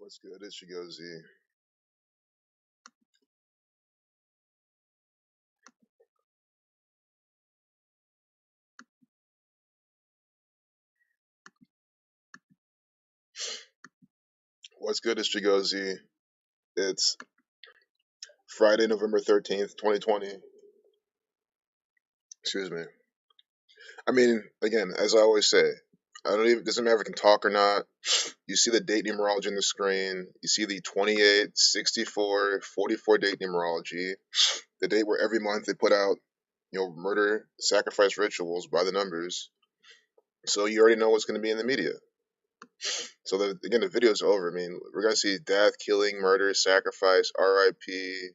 What's good? It's your Z. What's good? It's your Z. It's Friday, November 13th, 2020. Excuse me. I mean, again, as I always say, I don't even, doesn't matter if I can talk or not. You see the date numerology on the screen. You see the 28, 64, 44 date numerology. The date where every month they put out, murder, sacrifice rituals by the numbers. So you already know what's going to be in the media. So again, the video's over. I mean, we're gonna see death, killing, murder, sacrifice, R.I.P.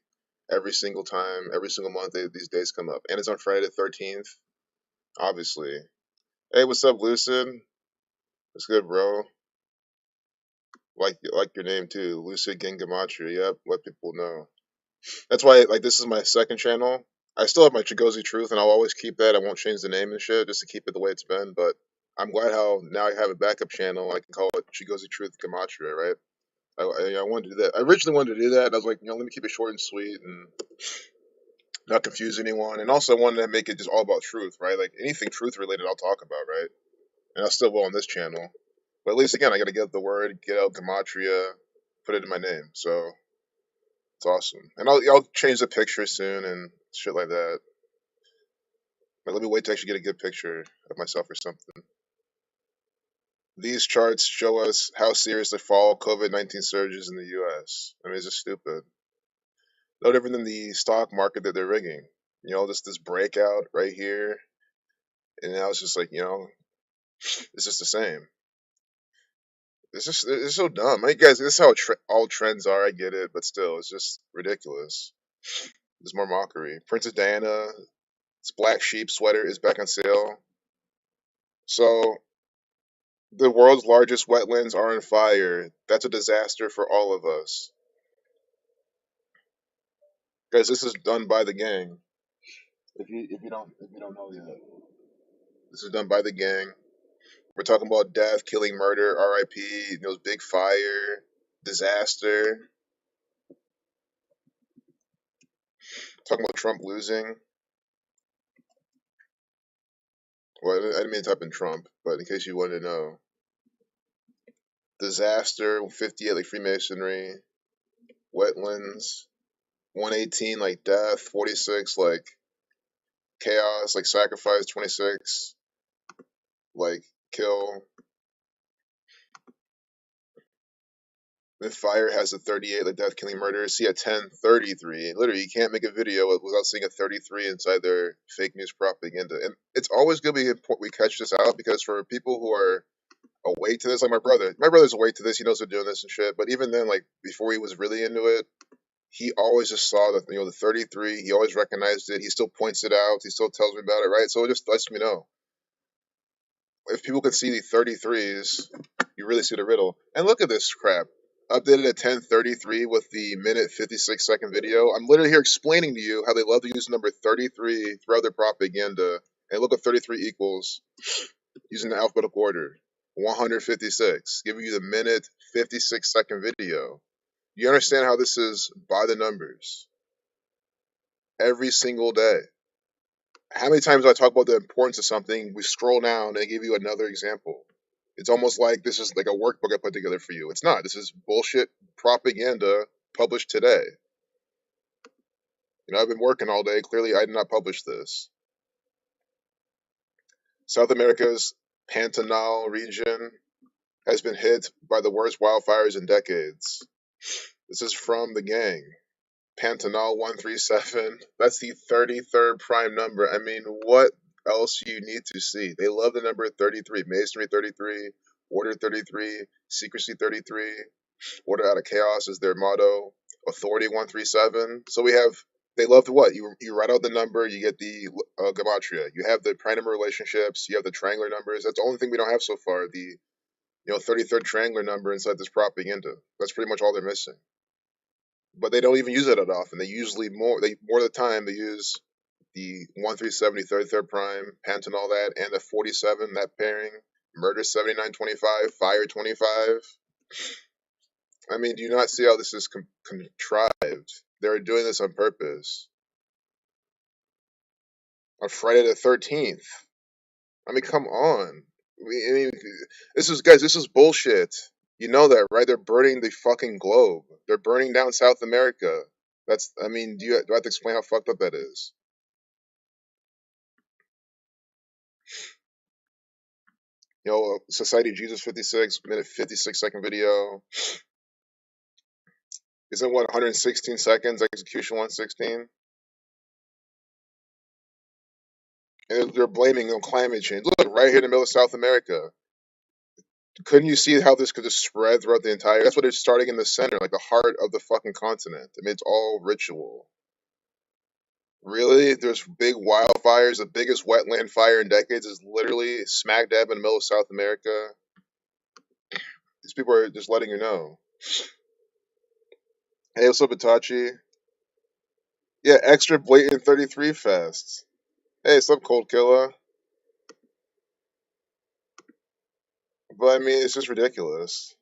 every single time, every single month these days come up, and it's on Friday the 13th. Obviously. Hey, what's up, Lucid? What's good, bro? Like your name too, Lucid Gematria. Yep, let people know. That's why this is my second channel. I still have my Chigozi Truth, and I'll always keep that. I won't change the name and shit just to keep it the way it's been. But I'm glad how now I have a backup channel. I can call it Chigozi Truth Gematria, right? I wanted to do that. I originally wanted to do that. And I was like, let me keep it short and sweet and not confuse anyone. And also, I wanted to make it just all about truth, right? Like anything truth related, I'll talk about, right? And I still will on this channel. But at least, again, I got to get out the word, get out Gematria, put it in my name. So it's awesome. And I'll change the picture soon and shit like that. But let me wait to actually get a good picture of myself or something. These charts show us how serious the fall COVID-19 surge is in the U.S. I mean, it's just stupid. No different than the stock market that they're rigging. This breakout right here, and now it's just like it's just the same. It's so dumb. I mean, guys, this is how all trends are. I get it, but still, it's just ridiculous. There's more mockery. Princess Diana's black sheep sweater is back on sale. So the world's largest wetlands are on fire. That's a disaster for all of us, guys. This is done by the gang. If you don't know yet, this is done by the gang. We're talking about death, killing, murder, R.I.P. Big fire, disaster. Talking about Trump losing. Well, I didn't mean to type in Trump, but in case you wanted to know, disaster 58 like Freemasonry, wetlands 118 like death, 46 like chaos, like sacrifice, 26 like kill. Then fire has a 38 like death, killing, murder. See a 1033. Literally, you can't make a video without seeing a 33 inside their fake news propaganda. And it's always good we catch this out because for people who are awake to this, like my brother's awake to this. He knows they're doing this and shit. But even then, like before he was really into it, he always just saw that the 33. He always recognized it. He still points it out. He still tells me about it, right? So it just lets me know if people can see the 33s, you really see the riddle. And look at this crap. Updated at 10:33 with the minute 56-second video. I'm literally here explaining to you how they love to use the number 33 throughout their propaganda. And look what 33 equals using the alphabetical order. 156, giving you the minute 56-second video. You understand how this is by the numbers every single day. How many times do I talk about the importance of something? We scroll down and I give you another example. It's almost like this is like a workbook I put together for you. It's not. This is bullshit propaganda published today. I've been working all day. Clearly, I did not publish this. South America's Pantanal region has been hit by the worst wildfires in decades. This is from the gang. Pantanal 137. That's the 33rd prime number. I mean, what else you need to see? They love the number 33. Masonry 33, Order 33, Secrecy 33. Order out of chaos is their motto. Authority 137. So they love to what? You write out the number, you get the gematria. You have the prime number relationships, you have the triangular numbers. That's the only thing we don't have so far. The 33rd triangular number inside this propaganda. That's pretty much all they're missing. But they don't even use it that often. They usually more of the time they use the 137, 33rd prime, Pantanal that, and the 47, that pairing, murder 7925, fire 25. I mean, do you not see how this is contrived? They're doing this on purpose. On Friday the 13th. I mean, come on. I mean, this is bullshit. You know that, right? They're burning the fucking globe. They're burning down South America. I mean, do I have to explain how fucked up that is? You know, Society Jesus 56, minute 56-second video. Isn't what, 116 seconds, execution 116? And they're blaming on climate change. Look, right here in the middle of South America. Couldn't you see how this could just spread throughout the entire? That's what it's starting in the center, like the heart of the fucking continent. I mean, it's all ritual. Really? There's big wildfires. The biggest wetland fire in decades is literally smack dab in the middle of South America. These people are just letting you know. Hey, what's up, Itachi? Yeah, extra blatant 33 fest. Hey, what's up, Cold Killer? But I mean, it's just ridiculous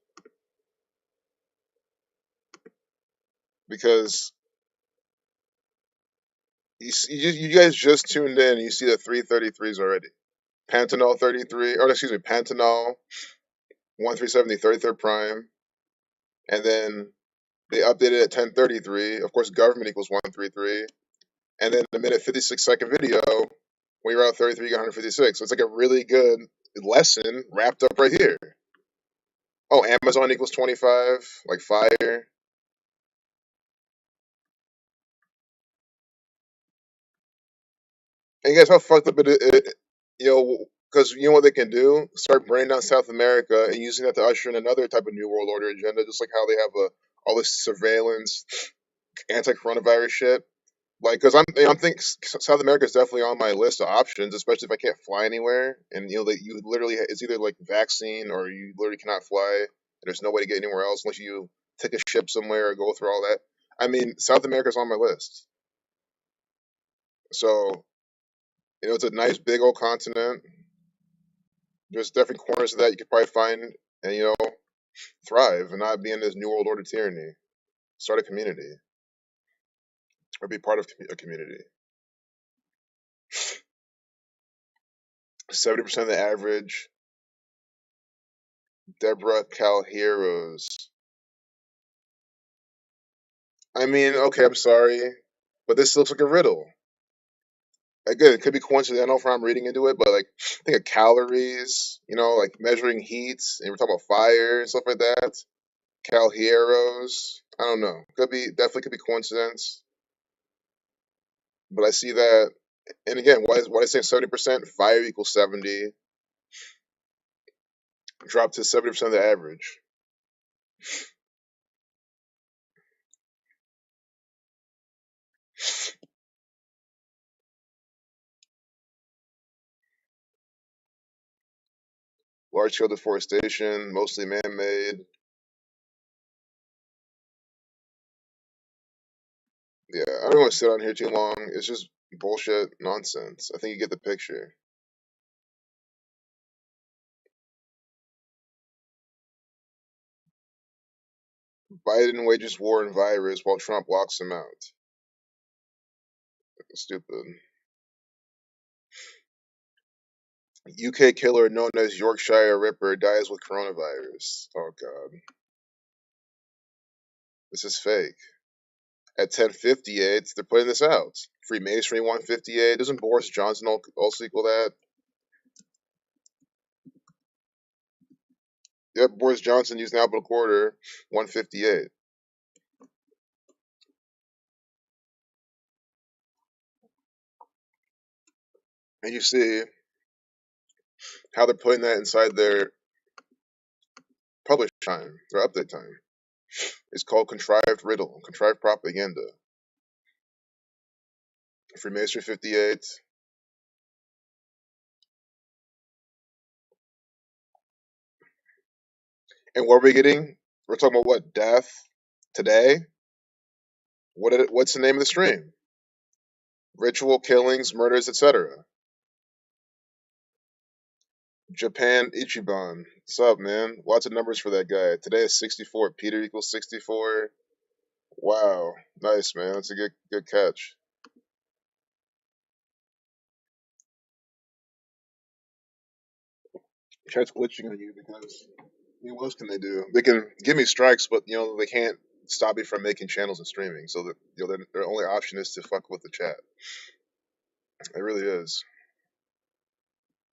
because you guys just tuned in. And you see the 333s already. Pantanal 33, or excuse me, Pantanal 137, the 33rd prime, and then they updated at 1033. Of course, government equals 133, and then the minute 56-second video. When you're out 33, you got 156. So it's like a really good lesson wrapped up right here. Oh, Amazon equals 25, like fire. And you guys, how fucked up you know, because you know what they can do? Start burning down South America and using that to usher in another type of New World Order agenda, just like how they have all this surveillance, anti-coronavirus shit. Like, because I'm thinking South America is definitely on my list of options, especially if I can't fly anywhere. And you know, that you literally it's either like vaccine or you literally cannot fly. And there's no way to get anywhere else unless you take a ship somewhere or go through all that. I mean, South America's on my list. So you know, it's a nice big old continent. There's definitely corners of that you could probably find and you know thrive and not be in this New World Order tyranny. Start a community or be part of a community. 70% of the average. Deborah Calheros. I mean, okay, I'm sorry, but this looks like a riddle. Again, it could be coincidental from I'm reading into it, but like think of calories, you know, like measuring heat, and we're talking about fire and stuff like that. Calheros. I don't know. Could be definitely could be coincidence, but I see that. And again, why is saying 70%? Fire equals 70. Drop to 70% of the average. Large scale deforestation, mostly man made. Yeah, I don't want to sit on here too long. It's just bullshit nonsense. I think you get the picture. Biden wages war on virus while Trump locks him out. Stupid. UK killer known as Yorkshire Ripper dies with coronavirus. Oh god, this is fake. At 10:58, they're putting this out. Freemasonry 158. Doesn't Boris Johnson also equal that? Yep, Boris Johnson used an Alpha Quarter 158. And you see how they're putting that inside their publish time, their update time. It's called contrived riddle, contrived propaganda. Freemasonry 58. And what are we getting? We're talking about what? Death today? What's the name of the stream? Ritual killings, murders, etc. Japan Ichiban. What's up, man? Lots of numbers for that guy. Today is 64. Peter equals 64. Wow. Nice, man. That's a good catch. Chat's glitching on you because what else can they do? They can give me strikes, but they can't stop me from making channels and streaming. So that their only option is to fuck with the chat. It really is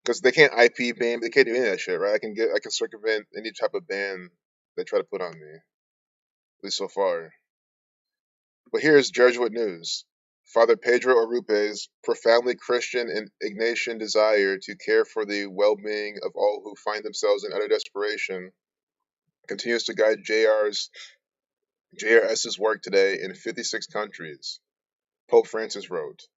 because they can't IP ban. They can't do any of that shit, right? I can circumvent any type of ban they try to put on me. At least so far. But here's Jesuit news. Father Pedro Arupe's profoundly Christian and Ignatian desire to care for the well-being of all who find themselves in utter desperation continues to guide JRS's work today in 56 countries. Pope Francis wrote.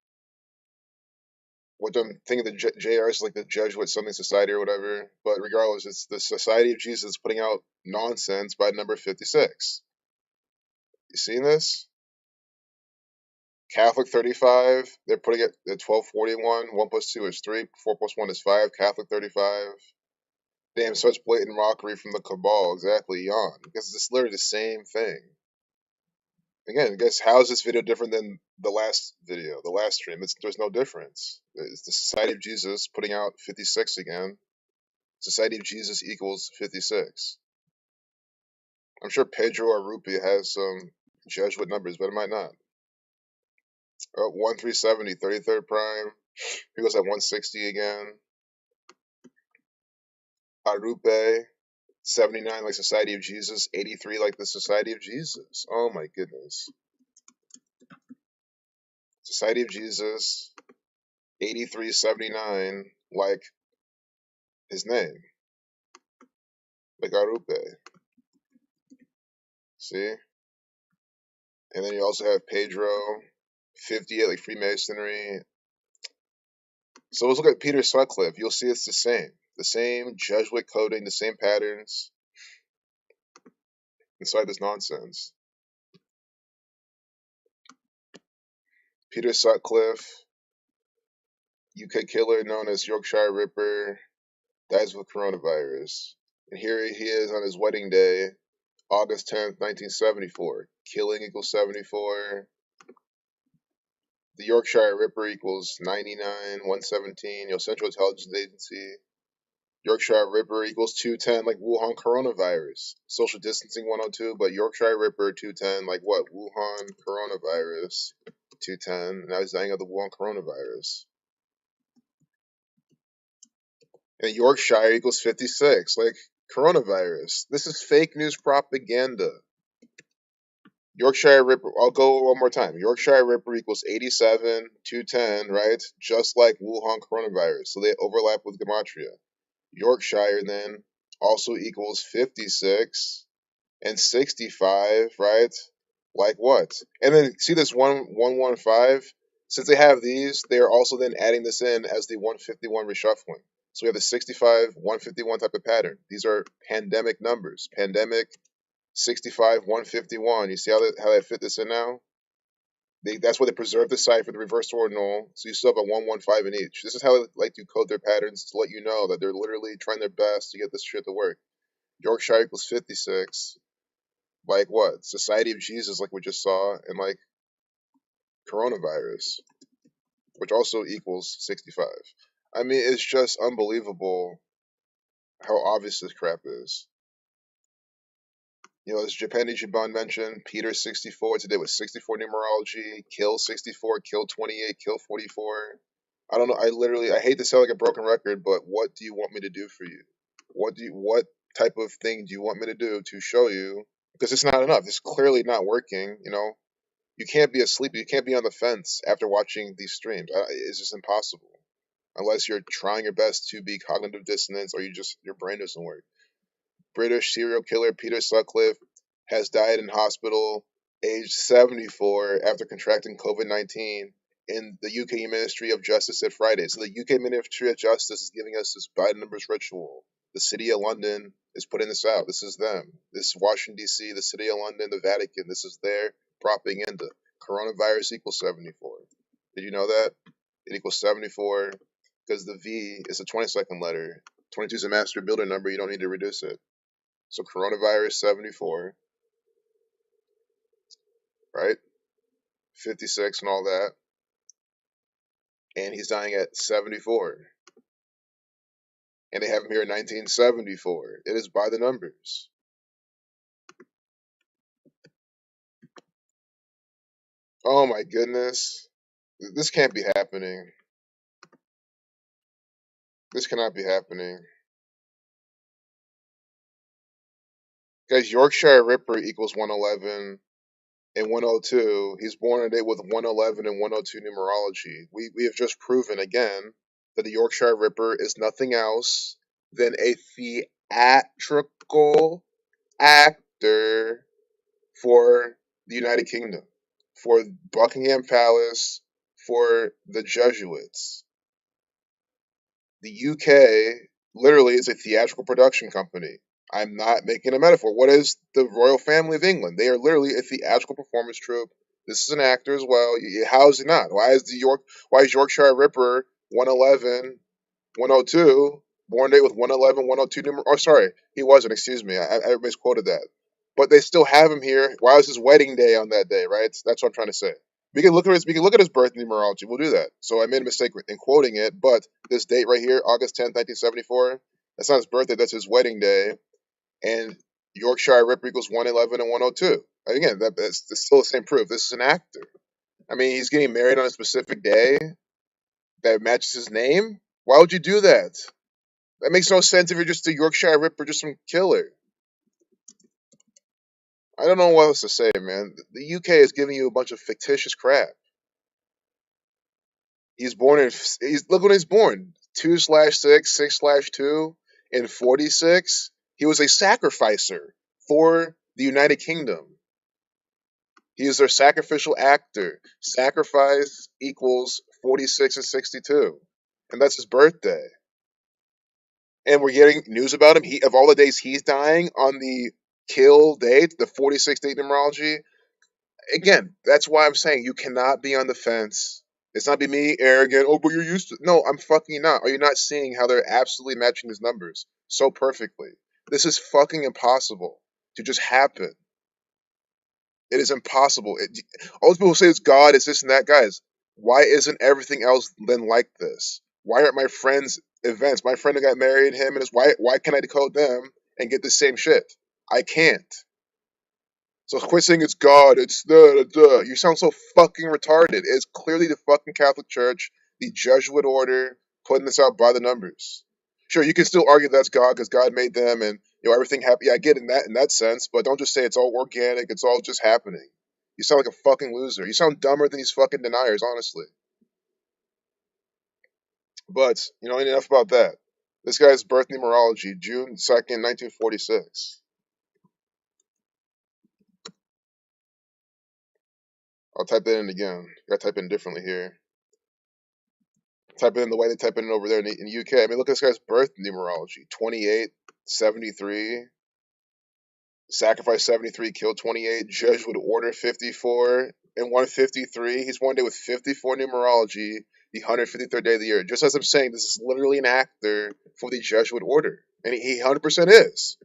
What I'm thinking the JRS is like the Jesuit something society or whatever, but regardless, it's the Society of Jesus putting out nonsense by number 56. You seen this? Catholic 35, they're putting it at 1241. 1 plus 2 is 3. 4 plus 1 is 5. Catholic 35. Damn, such blatant mockery from the cabal. Exactly, yawn. Because it's literally the same thing. Again, guess how is this video different than the last video, the last stream? There's no difference. It's the Society of Jesus putting out 56 again. Society of Jesus equals 56. I'm sure Pedro Arrupi has some Jesuit numbers, but it might not. 1370, 33rd prime. He goes at 160 again. Arupe, 79 like Society of Jesus, 83 like the Society of Jesus. Oh my goodness. Society of Jesus, 8379 like his name, like Arupe. See? And then you also have Pedro, 58 like Freemasonry. So let's look at Peter Sutcliffe. You'll see it's the same. The same Jesuit coding, the same patterns inside this nonsense. Peter Sutcliffe, UK killer known as Yorkshire Ripper, dies with coronavirus. And here he is on his wedding day, August 10th, 1974. Killing equals 74. The Yorkshire Ripper equals 99, 117. Central Intelligence Agency. Yorkshire Ripper equals 210, like Wuhan coronavirus. Social distancing 102, but Yorkshire Ripper 210, like what? Wuhan coronavirus 210. Now he's dying of the Wuhan coronavirus. And Yorkshire equals 56, like coronavirus. This is fake news propaganda. Yorkshire Ripper, I'll go one more time. Yorkshire Ripper equals 87, 210, right? Just like Wuhan coronavirus. So they overlap with Gematria. Yorkshire then also equals 56 and 65, right? Like what? And then see this 115? Since they have these, they are also then adding this in as the 151 reshuffling. So we have the 65, 151 type of pattern. These are pandemic numbers. Pandemic, 65, 151. You see how they fit this in now? That's why they preserve the site for the reverse ordinal, so you still have a 115 in each. This is how they like to code their patterns to let you know that they're literally trying their best to get this shit to work. Yorkshire equals 56. Like what? Society of Jesus, like we just saw, and like coronavirus, which also equals 65. I mean, it's just unbelievable how obvious this crap is. As Japan Ichiban mentioned, Peter 64 today with 64 numerology, kill 64, kill 28, kill 44. I don't know. I hate to sound like a broken record, but what do you want me to do for you? What type of thing do you want me to do to show you? Because it's not enough. It's clearly not working. You can't be asleep. You can't be on the fence after watching these streams. It's just impossible. Unless you're trying your best to be cognitive dissonance or your brain doesn't work. British serial killer Peter Sutcliffe has died in hospital, aged 74, after contracting COVID-19 in the UK Ministry of Justice said Friday. So the UK Ministry of Justice is giving us this Biden numbers ritual. The City of London is putting this out. This is them. This is Washington, D.C., the City of London, the Vatican. This is their propaganda. Coronavirus equals 74. Did you know that? It equals 74 because the V is a 22nd letter 22 is a master builder number. You don't need to reduce it. So coronavirus 74, right? 56 and all that. And he's dying at 74. And they have him here in 1974. It is by the numbers. Oh my goodness. This can't be happening. This cannot be happening. Guys, Yorkshire Ripper equals 111 and 102. He's born today with 111 and 102 numerology. We have just proven again that the Yorkshire Ripper is nothing else than a theatrical actor for the United Kingdom, for Buckingham Palace, for the Jesuits. The UK literally is a theatrical production company. I'm not making a metaphor. What is the royal family of England? They are literally a theatrical performance troupe. This is an actor as well. How is he not? Why is Yorkshire Ripper 111, 102, born date with 111, 102 number? Oh, sorry, he wasn't. Excuse me, I misquoted that. But they still have him here. Why is his wedding day on that day? Right? That's what I'm trying to say. We can look at his birth numerology. We'll do that. So I made a mistake in quoting it, but this date right here, August 10th, 1974, that's not his birthday. That's his wedding day. And Yorkshire Ripper equals 111 and 102. Again, that's still the same proof. This is an actor. I mean, he's getting married on a specific day that matches his name. Why would you do that? That makes no sense if you're just a Yorkshire Ripper, just some killer. I don't know what else to say, man. The UK is giving you a bunch of fictitious crap. He's born in. Look when he's born. 2/6, 6/2, and 46. He was a sacrificer for the United Kingdom. He is their sacrificial actor. Sacrifice equals 46 and 62, and that's his birthday. And we're getting news about him. Of all the days he's dying on the kill date, the 46 date numerology, again, that's why I'm saying you cannot be on the fence. It's not be me arrogant. Oh, but you're used to. No, I'm fucking not. Are you not seeing how they're absolutely matching his numbers so perfectly? This is fucking impossible to just happen. It is impossible. All these people say it's God, it's this and that, guys. Why isn't everything else then like this? Why aren't my friends' events? My friend who got married, him and his wife. Why can't I decode them and get the same shit? I can't. So quit saying it's God, it's the. You sound so fucking retarded. It's clearly the fucking Catholic Church, the Jesuit order, putting this out by the numbers. Sure, you can still argue that's God because God made them and everything happened. Yeah, I get it in that sense, but don't just say it's all organic, it's all just happening. You sound like a fucking loser. You sound dumber than these fucking deniers, honestly. But, enough about that. This guy's birth numerology, June 2nd, 1946. I'll type that in again. Gotta type it in differently here. Type it in the way they type it in over there in the UK. I mean, look at this guy's birth numerology: 28, 73, sacrifice 73, kill 28, Jesuit order 54, and 153. He's one day with 54 numerology, the 153rd day of the year. Just as I'm saying, this is literally an actor for the Jesuit order. And he 100% is.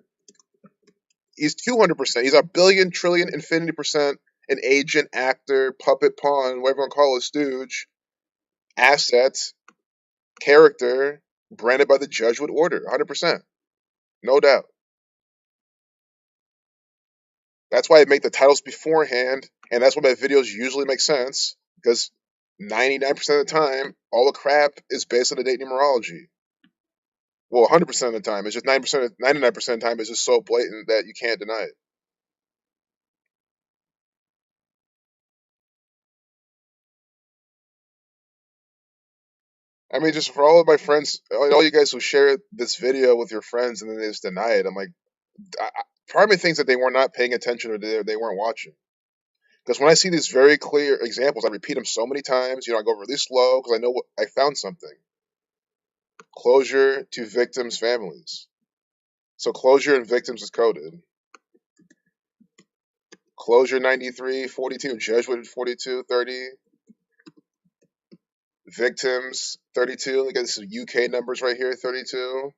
He's 200%. He's a billion, trillion, infinity percent an agent, actor, puppet, pawn, whatever you want to call it, stooge, asset, character branded by the Jesuit order, 100%, no doubt. That's why I make the titles beforehand, and that's why my videos usually make sense, because 99% of the time, all the crap is based on the date numerology. Well, 100% of the time, it's just 99% of the time, it's just so blatant that you can't deny it. I mean, just for all of my friends, all you guys who share this video with your friends and then they just deny it, I'm like, part of me thinks that they were not paying attention or they weren't watching. Because when I see these very clear examples, I repeat them so many times. I go really slow because I know I found something. Closure to victims' families. So closure and victims is coded. Closure 93, 42, Jesuit 42, 30. Victims 32. Look at this UK numbers right here, 32.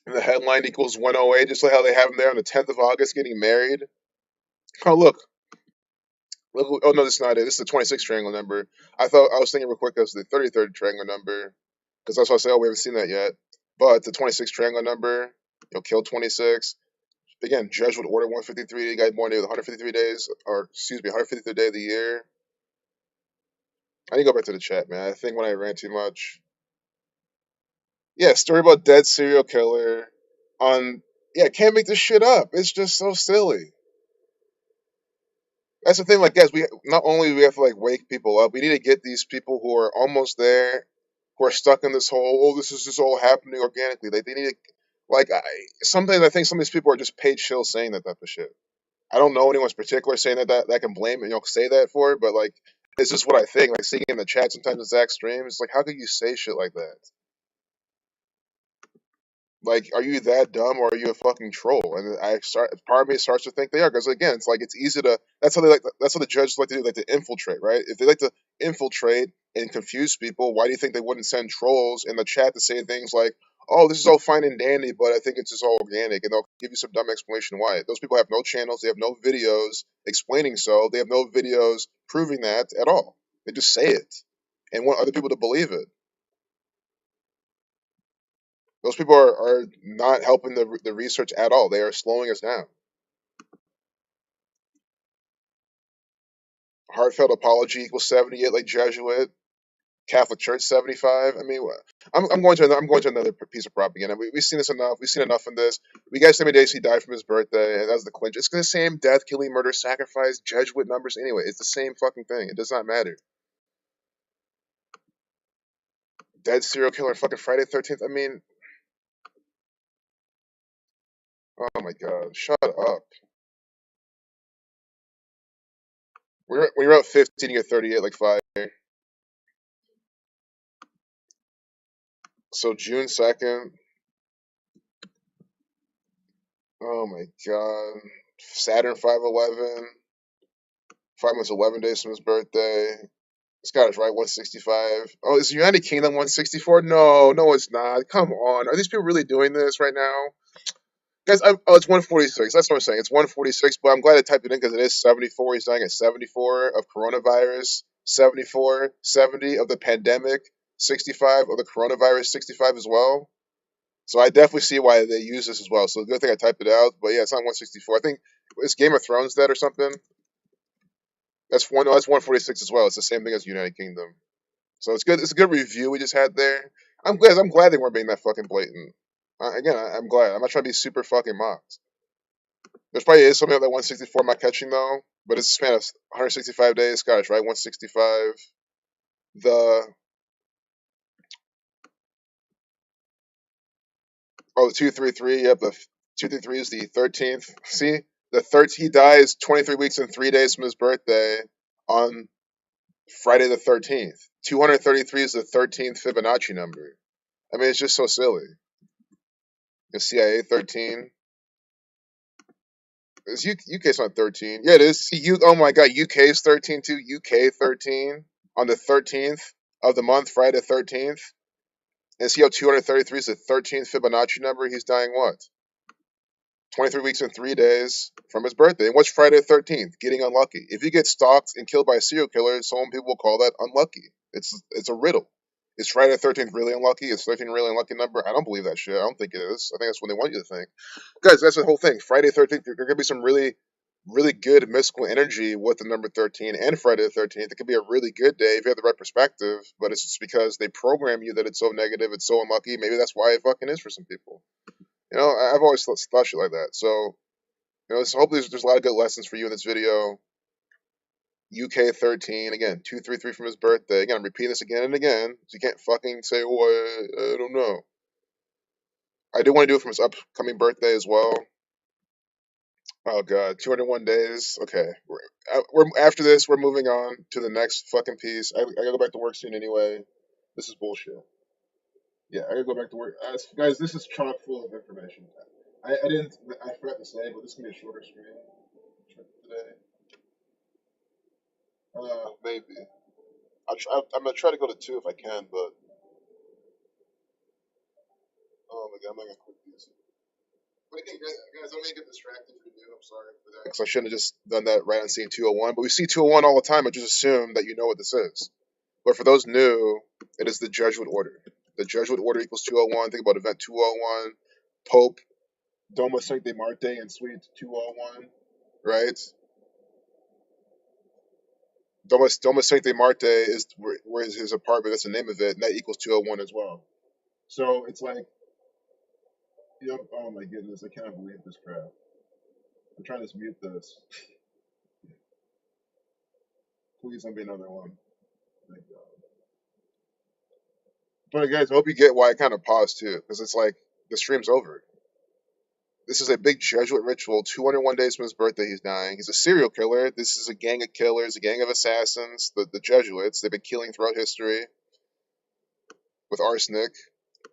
And the headline equals 108, just like how they have him there on the 10th of August getting married. Oh, look. Oh, no, this is not it. This is the 26th triangle number. I was thinking real quick, that's the 33rd triangle number. Because that's what I say, oh, we haven't seen that yet. But the 26th triangle number, kill 26. Again, judge would order 153. You got born day with 153 days, or excuse me, 153rd day of the year. I need to go back to the chat, man. I think when I ran too much. Yeah, story about dead serial killer on. Yeah, can't make this shit up. It's just so silly. That's the thing. Like, guys, we not only do we have to like wake people up, we need to get these people who are almost there, who are stuck in this whole. Oh, this is just all happening organically. Like, they need to. Like, sometimes I think some of these people are just paid shill saying that type of shit. I don't know anyone's particular saying that can blame it, say that for it, but like, it's just what I think. Like, seeing in the chat sometimes with Zach stream, it's like, how could you say shit like that? Like, are you that dumb or are you a fucking troll? And part of me starts to think they are, because again, it's like it's easy to. That's what the judges like to do, like to infiltrate, right? If they like to infiltrate and confuse people, why do you think they wouldn't send trolls in the chat to say things like, "Oh, this is all fine and dandy, but I think it's just all organic," and they'll give you some dumb explanation why. Those people have no channels, they have no videos explaining so, they have no videos proving that at all. They just say it and want other people to believe it. Those people are not helping the research at all. They are slowing us down. Heartfelt apology equals 78, like Jesuit. Catholic Church 75. I mean, I'm going to another piece of propaganda. We've seen this enough. We've seen enough in this. We got so many days he died from his birthday, and that's the clinch. It's the same death, killing, murder, sacrifice, Jesuit numbers. Anyway, it's the same fucking thing. It does not matter. Dead serial killer, fucking Friday 13th. I mean, oh my god, shut up. When you're at 15, you get 38 like fire. So June 2nd. Oh my god. Saturn 511. 5 months, 11 days from his birthday. Scottish, right? 165. Oh, is the United Kingdom 164? No, no, it's not. Come on. Are these people really doing this right now? Guys, it's 146. That's what I'm saying. It's 146, but I'm glad I typed it in because it is 74. He's dying at 74 of coronavirus, 74, 70 of the pandemic, 65 of the coronavirus, 65 as well. So I definitely see why they use this as well. So good thing I typed it out. But yeah, it's not 164. I think is Game of Thrones dead or something? That's one. No, that's 146 as well. It's the same thing as United Kingdom. So it's good. It's a good review we just had there. I'm glad they weren't being that fucking blatant. Again, I'm glad. I'm not trying to be super fucking mocked. There's probably is something like that 164 I'm not catching though, but it's a span of 165 days. Scottish, right? 165. The the 233. Yep, the 233 is the 13th. See, the 13th. He dies 23 weeks and 3 days from his birthday on Friday the 13th. 233 is the 13th Fibonacci number. I mean, it's just so silly. The CIA 13. Is UK's not 13? Yeah, it is. See, oh my god, UK's 13 too. UK 13 on the 13th of the month, Friday 13th. And see how 233 is the 13th Fibonacci number? He's dying what? 23 weeks and 3 days from his birthday. And what's Friday the 13th? Getting unlucky. If you get stalked and killed by a serial killer, some people will call that unlucky. It's a riddle. Is Friday the 13th really unlucky? Is 13 really unlucky number? I don't believe that shit. I don't think it is. I think that's what they want you to think. Guys, that's the whole thing. Friday the 13th, there could be some really, really good mystical energy with the number 13 and Friday the 13th. It could be a really good day if you have the right perspective, but it's just because they program you that it's so negative, it's so unlucky. Maybe that's why it fucking is for some people. I've always thought shit like that. So, so hopefully there's a lot of good lessons for you in this video. UK 13, again, 233 from his birthday. Again, I'm repeating this again and again, so you can't fucking say, oh, I don't know. I do want to do it from his upcoming birthday as well. Oh god, 201 days. Okay, we're after this. We're moving on to the next fucking piece. I gotta go back to work soon anyway. This is bullshit. Yeah, I gotta go back to work. Guys, this is chock full of information. I didn't. I forgot to say, but this can be a shorter stream today. Maybe. I'm gonna try to go to two if I can, but oh my god, I'm not gonna quit these. Guys, I'm gonna get distracted for you. I'm sorry for that. Because I shouldn't have just done that right on scene 201. But we see 201 all the time. I just assume that you know what this is. But for those new, it is the Jesuit order. The Jesuit order equals 201. Think about event 201. Pope Doma Sancte Marte in suite 201. Right? Doma Sancte Marte is where is his apartment. That's the name of it. And that equals 201 as well. So it's like, oh my goodness, I cannot believe this crap. I'm trying to mute this. Please don't be another one. Thank God. But guys, I hope you get why I kind of paused too, because it's like the stream's over. This is a big Jesuit ritual. 201 days from his birthday, he's dying. He's a serial killer. This is a gang of killers, a gang of assassins. The Jesuits, they've been killing throughout history with arsenic.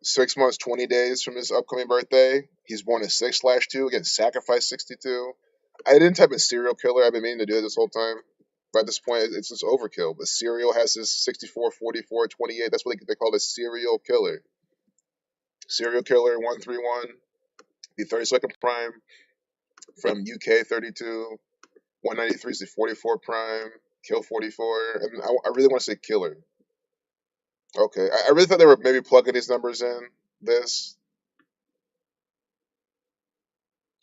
6 months, 20 days from his upcoming birthday, he's born a 6/2. Again, sacrificed 62. I didn't type in serial killer. I've been meaning to do it this whole time. But at this point, it's just overkill. But serial has this 64, 44, 28. That's what they call a serial killer. Serial killer 131, the 32nd prime from UK 32. 193 is the 44 prime. Kill 44. And I really want to say killer. Okay. I really thought they were maybe plugging these numbers in. This.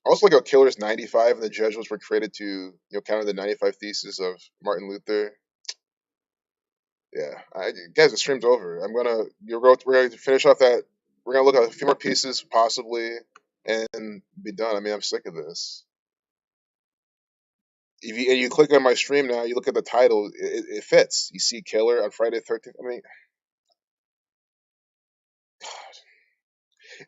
Also, like a killer's 95, and the Jesuits were created to, counter the 95 thesis of Martin Luther. Yeah, guys, the stream's over. We're gonna finish off that. We're gonna look at a few more pieces possibly, and be done. I mean, I'm sick of this. If you click on my stream now, you look at the title, it fits. You see killer on Friday 13th. I mean,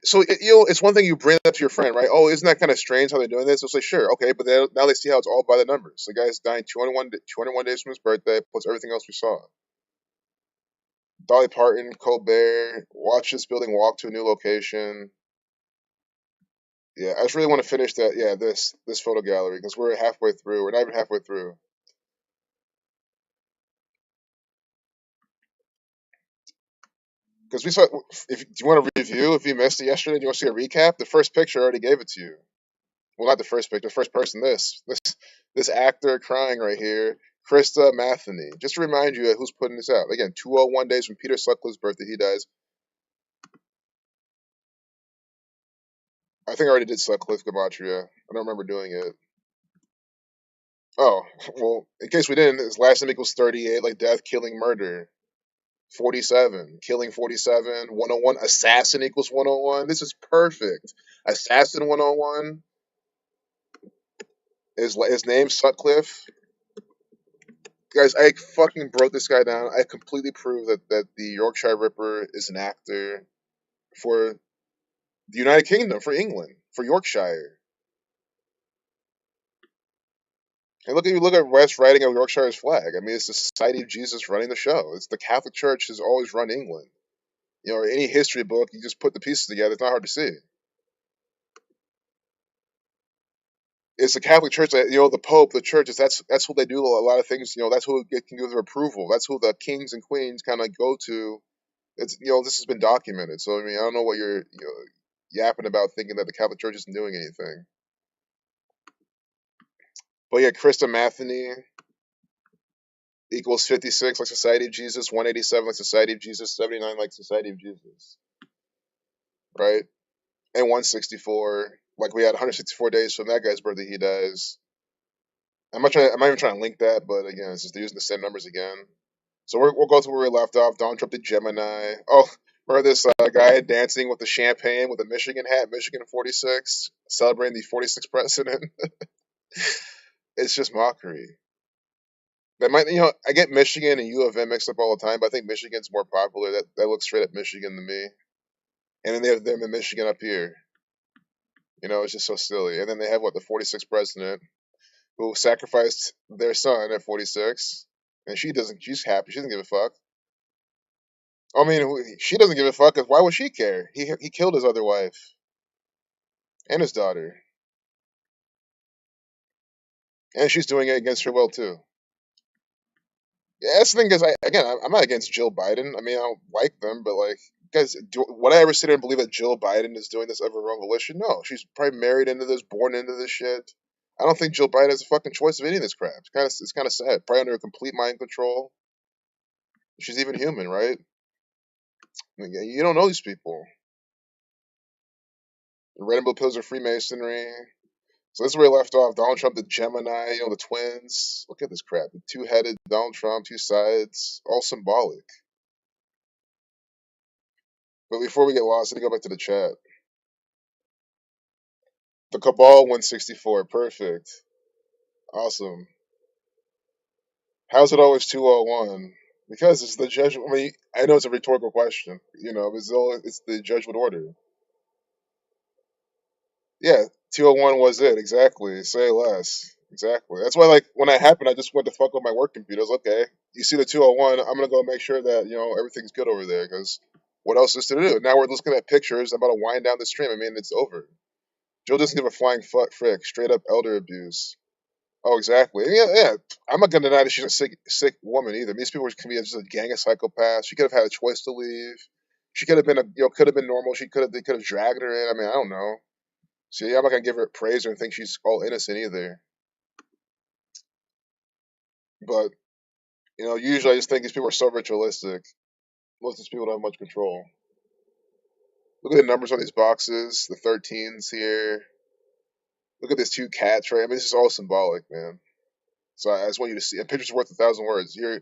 so it's one thing you bring up to your friend, right? Oh, isn't that kind of strange how they're doing this? It's like, sure, okay, but then now they see how it's all by the numbers. The guy's dying 201 days from his birthday, plus everything else we saw. Dolly Parton, Colbert, watch this building walk to a new location. Yeah, I just really want to finish that. Yeah, this photo gallery because we're halfway through. We're not even halfway through. Because we saw. If do you want to review? If you missed it yesterday, do you want to see a recap? The first picture I already gave it to you. Well, not the first picture. The first person. This actor crying right here, Krista Matheny. Just to remind you who's putting this out. Again, 201 days from Peter Sutcliffe's birthday. He dies. I think I already did Sutcliffe Gematria. I don't remember doing it. Oh, well, in case we didn't, his last name equals 38, like death, killing, murder. 47, killing 47, 101, assassin equals 101. This is perfect. Assassin 101. His name Sutcliffe. Guys, I fucking broke this guy down. I completely proved that the Yorkshire Ripper is an actor for the United Kingdom, for England, for Yorkshire. And look at West writing of Yorkshire's flag. I mean, it's the Society of Jesus running the show. It's the Catholic Church has always run England. Or any history book, you just put the pieces together. It's not hard to see. It's the Catholic Church that the Pope, the church is that's who they do a lot of things. That's who can give their approval. That's who the kings and queens kind of go to. It's this has been documented. So I mean, I don't know what you're yapping about, thinking that the Catholic Church isn't doing anything. But yeah, Krista Matheny equals 56 like Society of Jesus, 187 like Society of Jesus, 79 like Society of Jesus, right? And 164 like we had 164 days from that guy's birthday. He dies. I'm not even trying to link that, but again, it's just they're using the same numbers again. So we'll go to where we left off. Donald Trump to Gemini. Oh, remember this guy dancing with the champagne with a Michigan hat, Michigan 46, celebrating the 46th president. It's just mockery. I get Michigan and U of M mixed up all the time, but I think Michigan's more popular. That looks straight up Michigan to me. And then they have them in Michigan up here. It's just so silly. And then they have the 46th president who sacrificed their son at 46, and she doesn't. She's happy. She doesn't give a fuck. I mean, she doesn't give a fuck. 'Cause why would she care? He killed his other wife and his daughter, and she's doing it against her will too. Yeah, that's the thing. Is I'm not against Jill Biden. I mean, I don't like them, but Guys, would I ever sit there and believe that Jill Biden is doing this of her own volition? No, she's probably married into this, born into this shit. I don't think Jill Biden has a fucking choice of any of this crap. It's kind of sad. Probably under complete mind control. She's even human, right? I mean, you don't know these people. The red and blue pills are Freemasonry. So this is where we left off. Donald Trump, the Gemini, the twins. Look at this crap. The two-headed Donald Trump, two sides, all symbolic. But before we get lost, let me go back to the chat. The Cabal 164. Perfect. Awesome. How's it always 201? Because it's the Jesuit. I mean, I know it's a rhetorical question. It's the Jesuit order. Yeah, 201 was it. Exactly. Say less. Exactly. That's why, like, when that happened, I just went to fuck with my work computer. I was okay. You see the 201, I'm going to go make sure that, everything's good over there because what else is to do? Now we're looking at pictures. I'm about to wind down the stream. I mean, it's over. Joe doesn't give a flying frick. Straight up elder abuse. Oh, exactly. Yeah, yeah. I'm not gonna deny that she's a sick woman either. These people can be just a gang of psychopaths. She could have had a choice to leave. She could have been could have been normal. They could have dragged her in. I mean, I don't know. See, I'm not gonna give her praise or think she's all innocent either. But usually I just think these people are so ritualistic. Most of these people don't have much control. Look at the numbers on these boxes. The 13s here. Look at these two cats, right? I mean, this is all symbolic, man. So I just want you to see. A picture's worth 1,000 words. I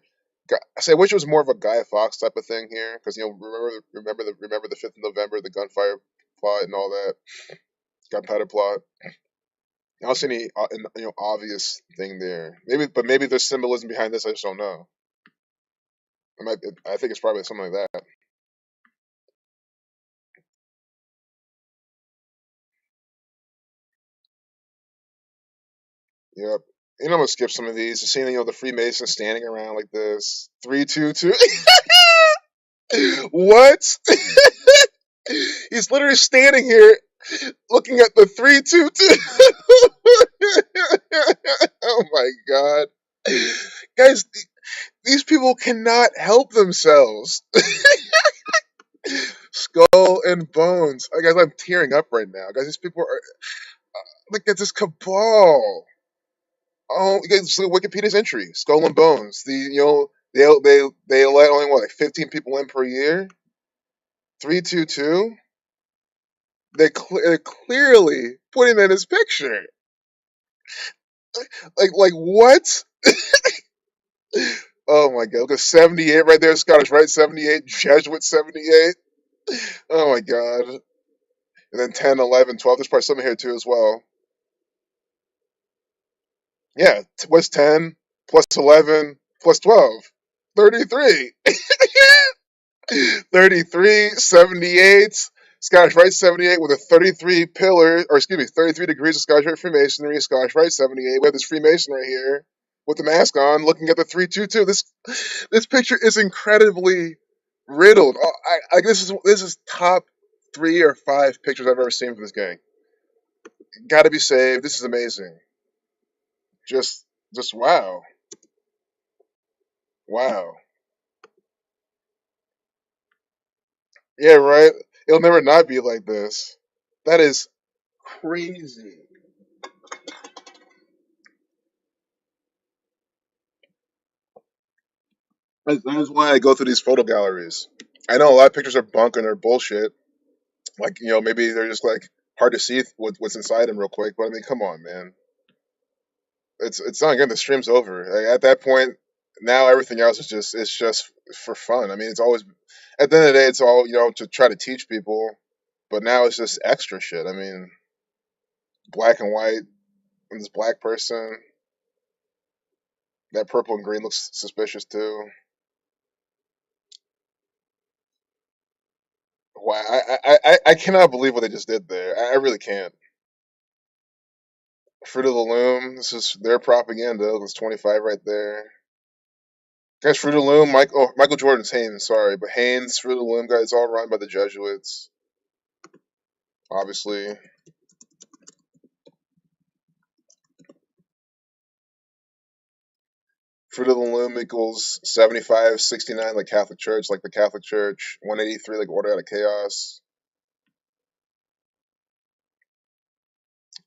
say, I wish it was more of a Guy Fawkes type of thing here, because remember the 5th of November, the gunfire plot and all that gunpowder plot. I don't see any obvious thing there. Maybe there's symbolism behind this. I just don't know. I think it's probably something like that. Yep. I'm gonna skip some of these. Seeing the Freemasons standing around like this. 322. What? He's literally standing here looking at the 322. Oh my god. Guys, these people cannot help themselves. Skull and bones. Guys, I'm tearing up right now. Guys, these people are. Look at this cabal. Oh, you guys look at Wikipedia's entry. Skull and bones. They let only what, like 15 people in per year. 322. They're clearly putting in his picture. Like what? Oh my god, look at 78 right there, Scottish Rite 78, Jesuit 78. Oh my god. And then 10, 11, 12. There's probably something here too as well. Yeah, what's 10 plus 11 plus 12? 33. 33, 78. Scottish Rite 78 with a 33 pillar, or excuse me, 33 degrees of Scottish Rite Freemasonry. Scottish Rite 78. We have this Freemason right here with the mask on, looking at the 322. This picture is incredibly riddled. This is top 3 or 5 pictures I've ever seen from this gang. Got to be saved. This is amazing. Just, just wow, wow. Yeah, right. It'll never not be like this. That is crazy. That's why I go through these photo galleries. I know a lot of pictures are bunk and they're bullshit. Like maybe they're just like hard to see what's inside them real quick. But I mean, come on, man. It's not good. The stream's over. Like, at that point, now everything else is just for fun. I mean, it's always at the end of the day, it's all to try to teach people. But now it's just extra shit. I mean, black and white and this black person. That purple and green looks suspicious too. Wow, I cannot believe what they just did there. I really can't. Fruit of the Loom. This is their propaganda. It's 25 right there. Guys, Fruit of the Loom. Michael Jordan's Haynes. Sorry, but Haynes, Fruit of the Loom, guys, all run by the Jesuits. Obviously, Fruit of the Loom equals 75, 69 like Catholic Church, like the Catholic Church. 183 like Order Out of Chaos.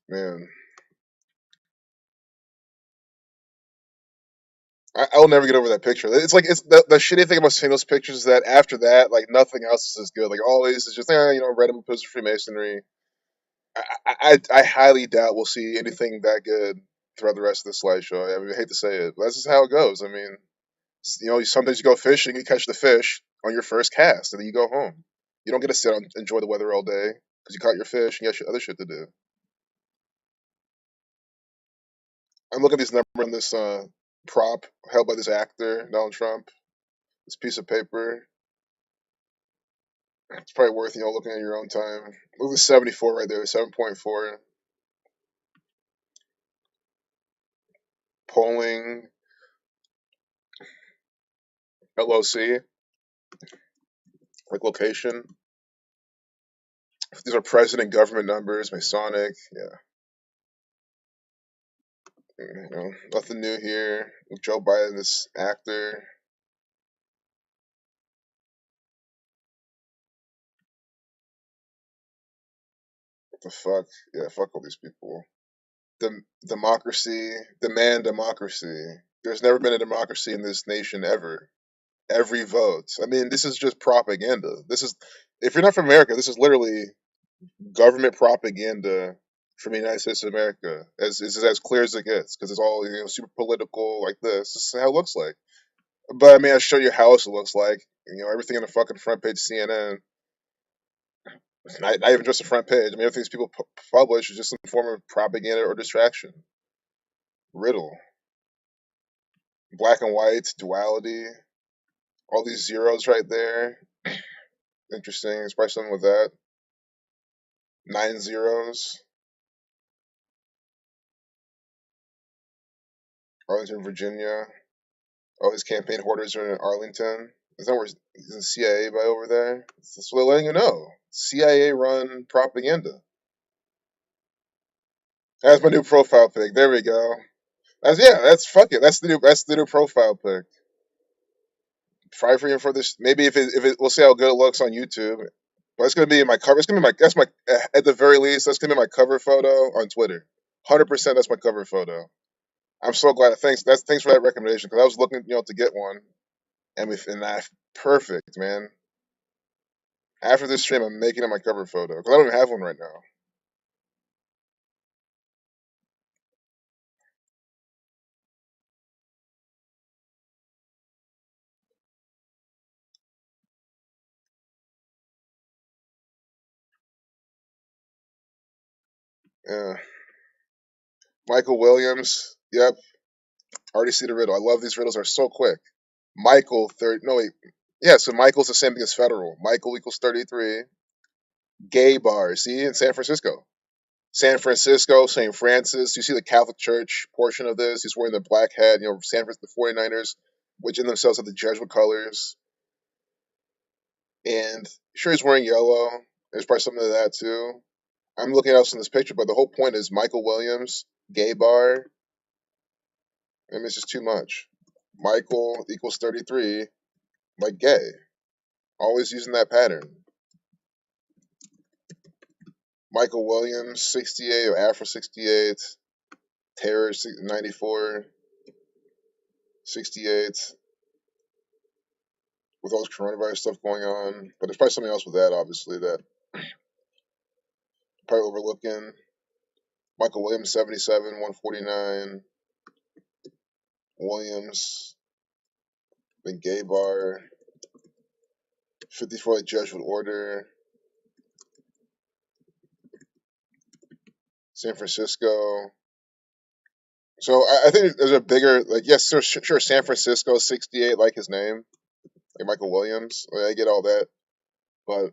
Man, I'll never get over that picture. It's like it's the shitty thing about seeing those pictures is that after that, like nothing else is as good. Like always, it's just random episodes of Freemasonry. I highly doubt we'll see anything that good throughout the rest of the slideshow. I mean, I hate to say it, but that's just how it goes. I mean, sometimes you go fishing, you catch the fish on your first cast, and then you go home. You don't get to sit and enjoy the weather all day because you caught your fish and you got other shit to do. I'm looking at these numbers on this prop held by this actor, Donald Trump. This piece of paper. It's probably worth looking at your own time. Look at the 74 right there, 7.4 polling LOC like location. These are president government numbers, Masonic. Yeah, nothing new here. Joe Biden, this actor. What the fuck? Yeah, fuck all these people. Democracy, demand democracy. There's never been a democracy in this nation ever. Every vote. I mean, this is just propaganda. This is, if you're not from America, this is literally government propaganda from the United States of America. As clear as it gets because it's all super political like this. This is how it looks like. But I mean, I show you how else it looks like. Everything on the fucking front page CNN. Not even just the front page. I mean, everything these people publish is just some form of propaganda or distraction. Riddle. Black and white, duality. All these zeros right there. Interesting. There's probably something with that. 9 zeros. Arlington, Virginia. All his campaign hoarders are in Arlington. Is that where he's in CIA by over there? That's what they're letting you know. CIA run propaganda. That's my new profile pic. There we go. That's fuck it. That's the new profile pic. Try for this. Maybe if it we'll see how good it looks on YouTube. But it's gonna be in my cover. It's gonna be that's my at the very least that's gonna be my cover photo on Twitter. 100% that's my cover photo. I'm so glad. Thanks for that recommendation because I was looking to get one and that perfect man. After this stream, I'm making it my cover photo because I don't even have one right now. Yeah, Michael Williams. Yep, already see the riddle. I love these riddles. Are so quick. Michael third. No wait. Yeah, so Michael's the same thing as federal. Michael equals 33. Gay bar. See in San Francisco. San Francisco, St. Francis. You see the Catholic Church portion of this. He's wearing the black hat. San Francisco, the 49ers, which in themselves have the Jesuit colors. And sure, he's wearing yellow. There's probably something to that too. I'm looking else in this picture, but the whole point is Michael Williams, gay bar. I mean, it's just too much. Michael equals 33, like gay. Always using that pattern. Michael Williams, 68, or Afro 68. Terror, 94, 68. With all this coronavirus stuff going on. But there's probably something else with that, obviously, that probably overlooking. Michael Williams, 77, 149. Williams, then gay bar. 54, like Jesuit order. San Francisco. So I think there's a bigger, like, yes, sure, San Francisco, 68, like his name, like Michael Williams. I get all that. But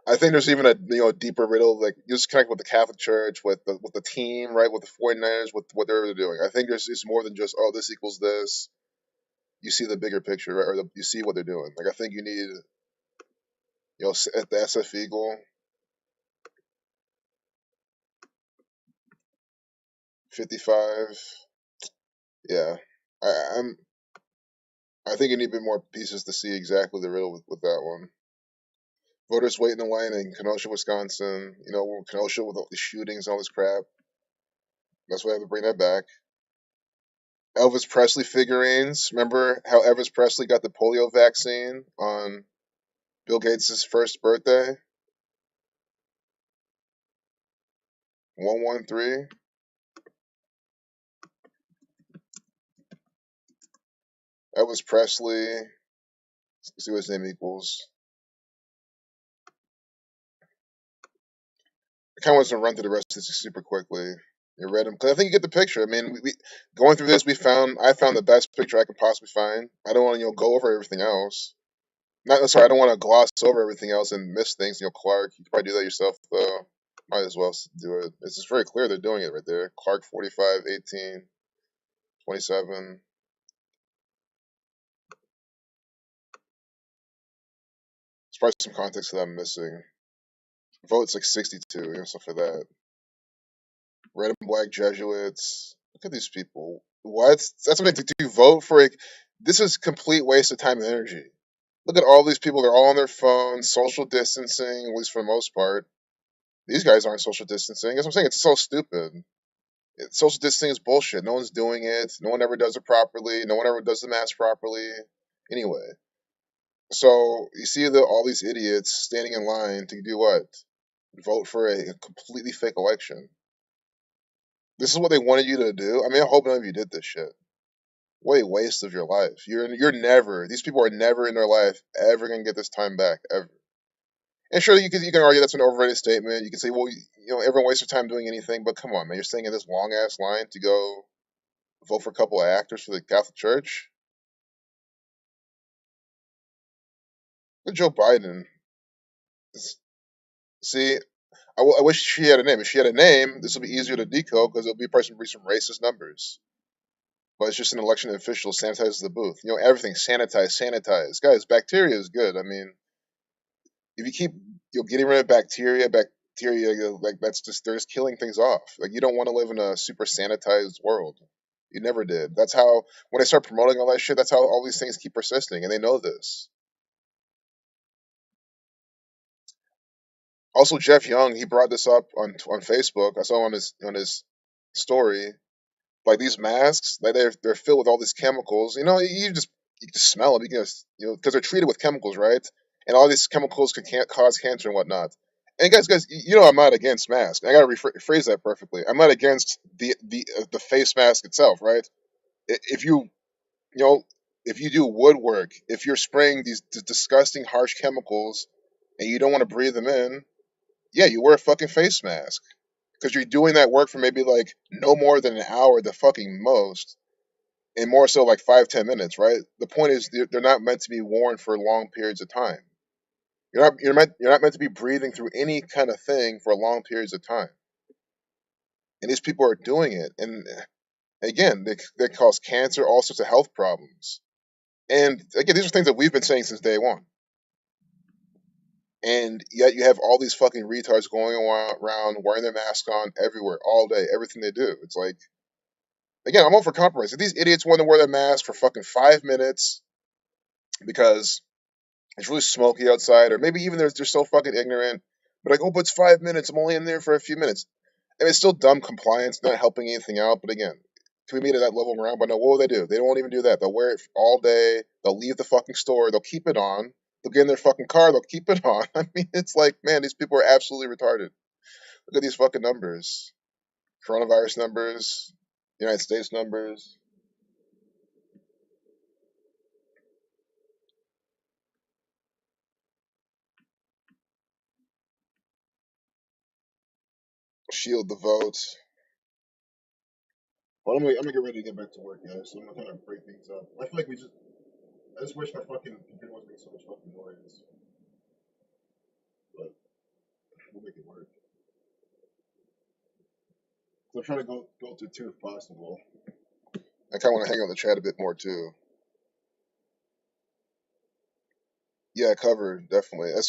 I think there's even a deeper riddle, like you just connect with the Catholic Church, with the team, right, with the 49ers, with what they're doing. I think there's it's more than just this equals this. You see the bigger picture, right, or you see what they're doing. Like I think you need at the SF Eagle 55. Yeah, I, I'm. I think you need a bit more pieces to see exactly the riddle with that one. Voters wait in the line in Kenosha, Wisconsin. You know, Kenosha with all the shootings and all this crap. That's why I have to bring that back. Elvis Presley figurines. Remember how Elvis Presley got the polio vaccine on Bill Gates' first birthday? 113. Elvis Presley. Let's see what his name equals. I kind of want to run through the rest of this super quickly. You read them because I think you get the picture. I mean, we going through this, I found the best picture I could possibly find. I don't want to go over everything else. Not sorry, I don't want to gloss over everything else and miss things. Clark, you could probably do that yourself though. Might as well do it. It's just very clear they're doing it right there. Clark 45, 18, 27. There's probably some context that I'm missing. Vote's like 62, stuff like that. Red and black Jesuits. Look at these people. What? That's what they do. Vote for a. This is complete waste of time and energy. Look at all these people. They're all on their phones, social distancing, at least for the most part. These guys aren't social distancing. That's what I'm saying. It's so stupid. Social distancing is bullshit. No one's doing it. No one ever does it properly. No one ever does the mask properly. Anyway, so you see all these idiots standing in line to do what? Vote for a completely fake election. This is what they wanted you to do. I mean, I hope none of you did this shit. What a waste of your life. You're never. These people are never in their life ever gonna get this time back ever. And sure, you can argue that's an overrated statement. You can say, well, everyone wastes their time doing anything. But come on, man, you're staying in this long ass line to go vote for a couple of actors for the Catholic Church. Look at Joe Biden. See, I wish she had a name. If she had a name, this would be easier to decode because it'll be probably some racist numbers. But it's just an election official sanitizes the booth. Everything sanitize. Guys, bacteria is good. I mean, if you keep getting rid of bacteria, like that's just they're just killing things off. Like you don't want to live in a super sanitized world. You never did. That's how when they start promoting all that shit, that's how all these things keep persisting, and they know this. Also, Jeff Young, he brought this up on Facebook. I saw on his story. Like these masks, like they're filled with all these chemicals. You just smell them. You can just, because they're treated with chemicals, right? And all these chemicals can cause cancer and whatnot. And guys, I'm not against masks. I gotta rephrase that perfectly. I'm not against the face mask itself, right? If you know if you do woodwork, if you're spraying these disgusting harsh chemicals and you don't want to breathe them in, yeah, you wear a fucking face mask because you're doing that work for maybe like no more than an hour, the fucking most, and more so like 5-10 minutes, right? The point is they're not meant to be worn for long periods of time. You're not meant to be breathing through any kind of thing for long periods of time. And these people are doing it, and again, they cause cancer, all sorts of health problems. And again, these are things that we've been saying since day one. And yet you have all these fucking retards going around wearing their mask on everywhere, all day, everything they do. It's like, again, I'm all for compromise. If these idiots want to wear their mask for fucking 5 minutes because it's really smoky outside, or maybe even they're so fucking ignorant, but like, oh, but it's 5 minutes. I'm only in there for a few minutes. I mean, it's still dumb compliance, not helping anything out. But again, can we meet at that level around? But no, what will they do? They won't even do that. They'll wear it all day. They'll leave the fucking store. They'll keep it on. They'll get in their fucking car. They'll keep it on. I mean, it's like, man, these people are absolutely retarded. Look at these fucking numbers. Coronavirus numbers, United States numbers. Shield the vote. Well, I'm gonna get ready to get back to work, guys. So I'm gonna kind of break things up. I feel like I just wish my fucking computer wasn't making so much fucking noise, but we'll make it work. So I'm trying to go to two if possible. I kind of want to hang on the chat a bit more too. Yeah, cover definitely. I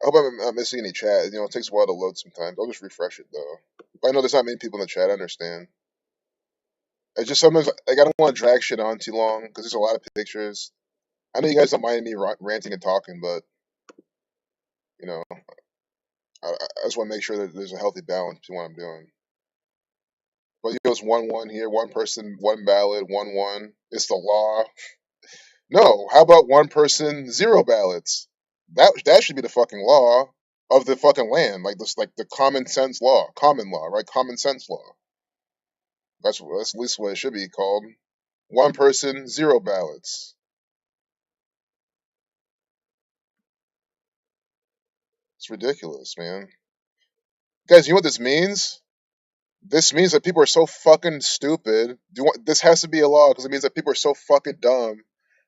hope I'm not missing any chat. It takes a while to load sometimes. I'll just refresh it though. But I know there's not many people in the chat. I understand. I just sometimes like I don't want to drag shit on too long because there's a lot of pictures. I know you guys don't mind me ranting and talking, but you know, I just want to make sure that there's a healthy balance between what I'm doing. But you know, it's 1-1 here, one person, one ballot, 1-1. It's the law. No, how about one person, zero ballots? That should be the fucking law of the fucking land, like this, like the common sense law, common law, right? Common sense law. That's at least what it should be called. One person, zero ballots. It's ridiculous, man. Guys, you know what this means? This means that people are so fucking stupid. This has to be a law because it means that people are so fucking dumb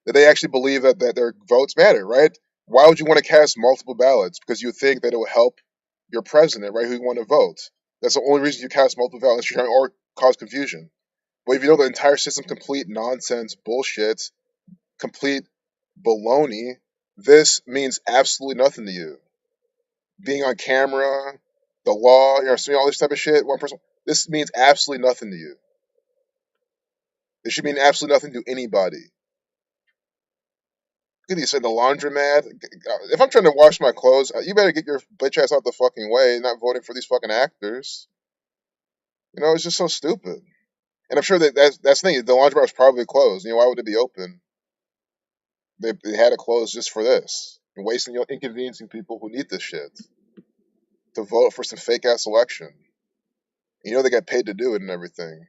that they actually believe that their votes matter, right? Why would you want to cast multiple ballots? Because you think that it will help your president, right? Who you want to vote. That's the only reason you cast multiple ballots, or cause confusion. But if you know the entire system's complete nonsense, bullshit, complete baloney, this means absolutely nothing to you. Being on camera, the law, seeing all this type of shit, one person. This means absolutely nothing to you. It should mean absolutely nothing to anybody. Look at you said the laundromat. If I'm trying to wash my clothes, you better get your bitch ass out the fucking way, not voting for these fucking actors. It's just so stupid. And I'm sure that's the thing. The laundromat was probably closed. Why would it be open? They had it closed just for this. And wasting, inconveniencing people who need this shit to vote for some fake ass election. They get paid to do it and everything.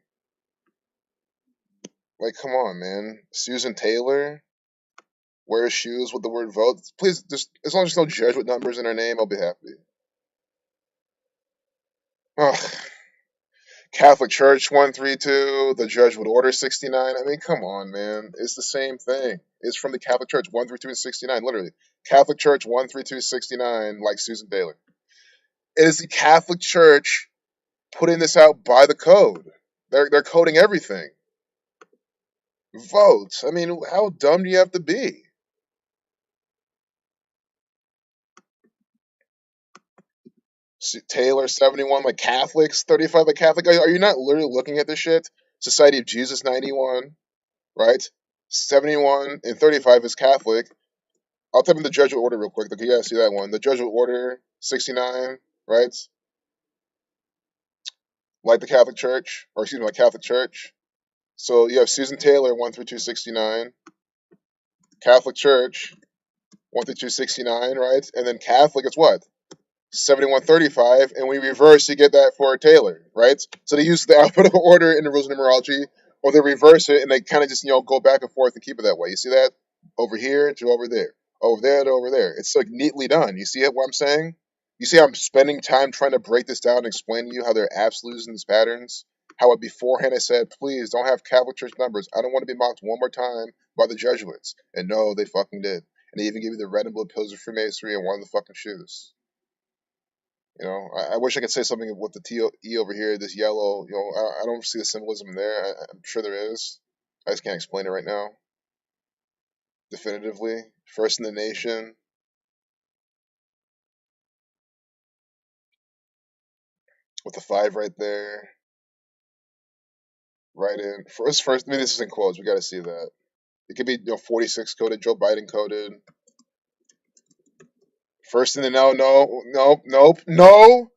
Like, come on, man. Susan Taylor wears shoes with the word vote. Please, just as long as there's no Jesuit numbers in her name, I'll be happy. Ugh. Catholic Church 132, the Jesuit Order 69. I mean, come on, man. It's the same thing. It's from the Catholic Church 132 and 69, literally. Catholic Church 132 69, like Susan Taylor. It is the Catholic Church putting this out by the code. They're coding everything. Vote. I mean, how dumb do you have to be? Taylor 71, like Catholics 35, like Catholic. Are you not literally looking at this shit? Society of Jesus 91, right? 71 and 35 is Catholic. I'll type in the Jesuit Order real quick. You gotta see that one. The Jesuit Order 69, right? Like the Catholic Church, or excuse me, like Catholic Church. So you have Susan Taylor 13269, Catholic Church 13269, right? And then Catholic is what? 7135, and we reverse, you get that for Taylor, right? So they use the alphabetical order in the rules of numerology, or they reverse it and they kind of just go back and forth and keep it that way. You see that? Over here to over there to over there. It's like neatly done. You see it? What I'm saying? You see, I'm spending time trying to break this down and explain to you how they're absolutes in these patterns. How beforehand I said, please don't have Catholic Church numbers. I don't want to be mocked one more time by the Jesuits. And no, they fucking did. And they even gave you the red and blue pills of Freemasonry and one of the fucking shoes. I wish I could say something with the T-E over here, this yellow. I don't see the symbolism there. I'm sure there is. I just can't explain it right now. Definitively. First in the nation. With the 5 right there. Right in. First, I mean, this is in quotes. We got to see that. It could be 46 coded, Joe Biden coded. First in the no.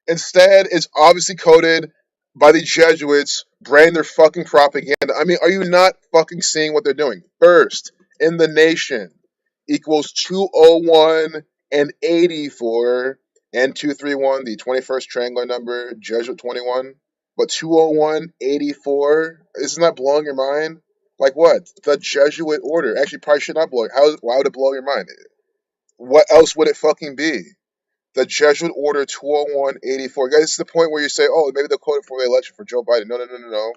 Instead, it's obviously coded by the Jesuits branding their fucking propaganda. I mean, are you not fucking seeing what they're doing? First in the nation equals 201 and 84 and 231, the 21st triangular number, Jesuit 21. But 201, 84, isn't that blowing your mind? Like what? The Jesuit order. Actually, probably should not blow. Why would it blow your mind? What else would it fucking be? The Jesuit Order 201-84. Guys, this is the point where you say, oh, maybe they'll code it for the election for Joe Biden. No.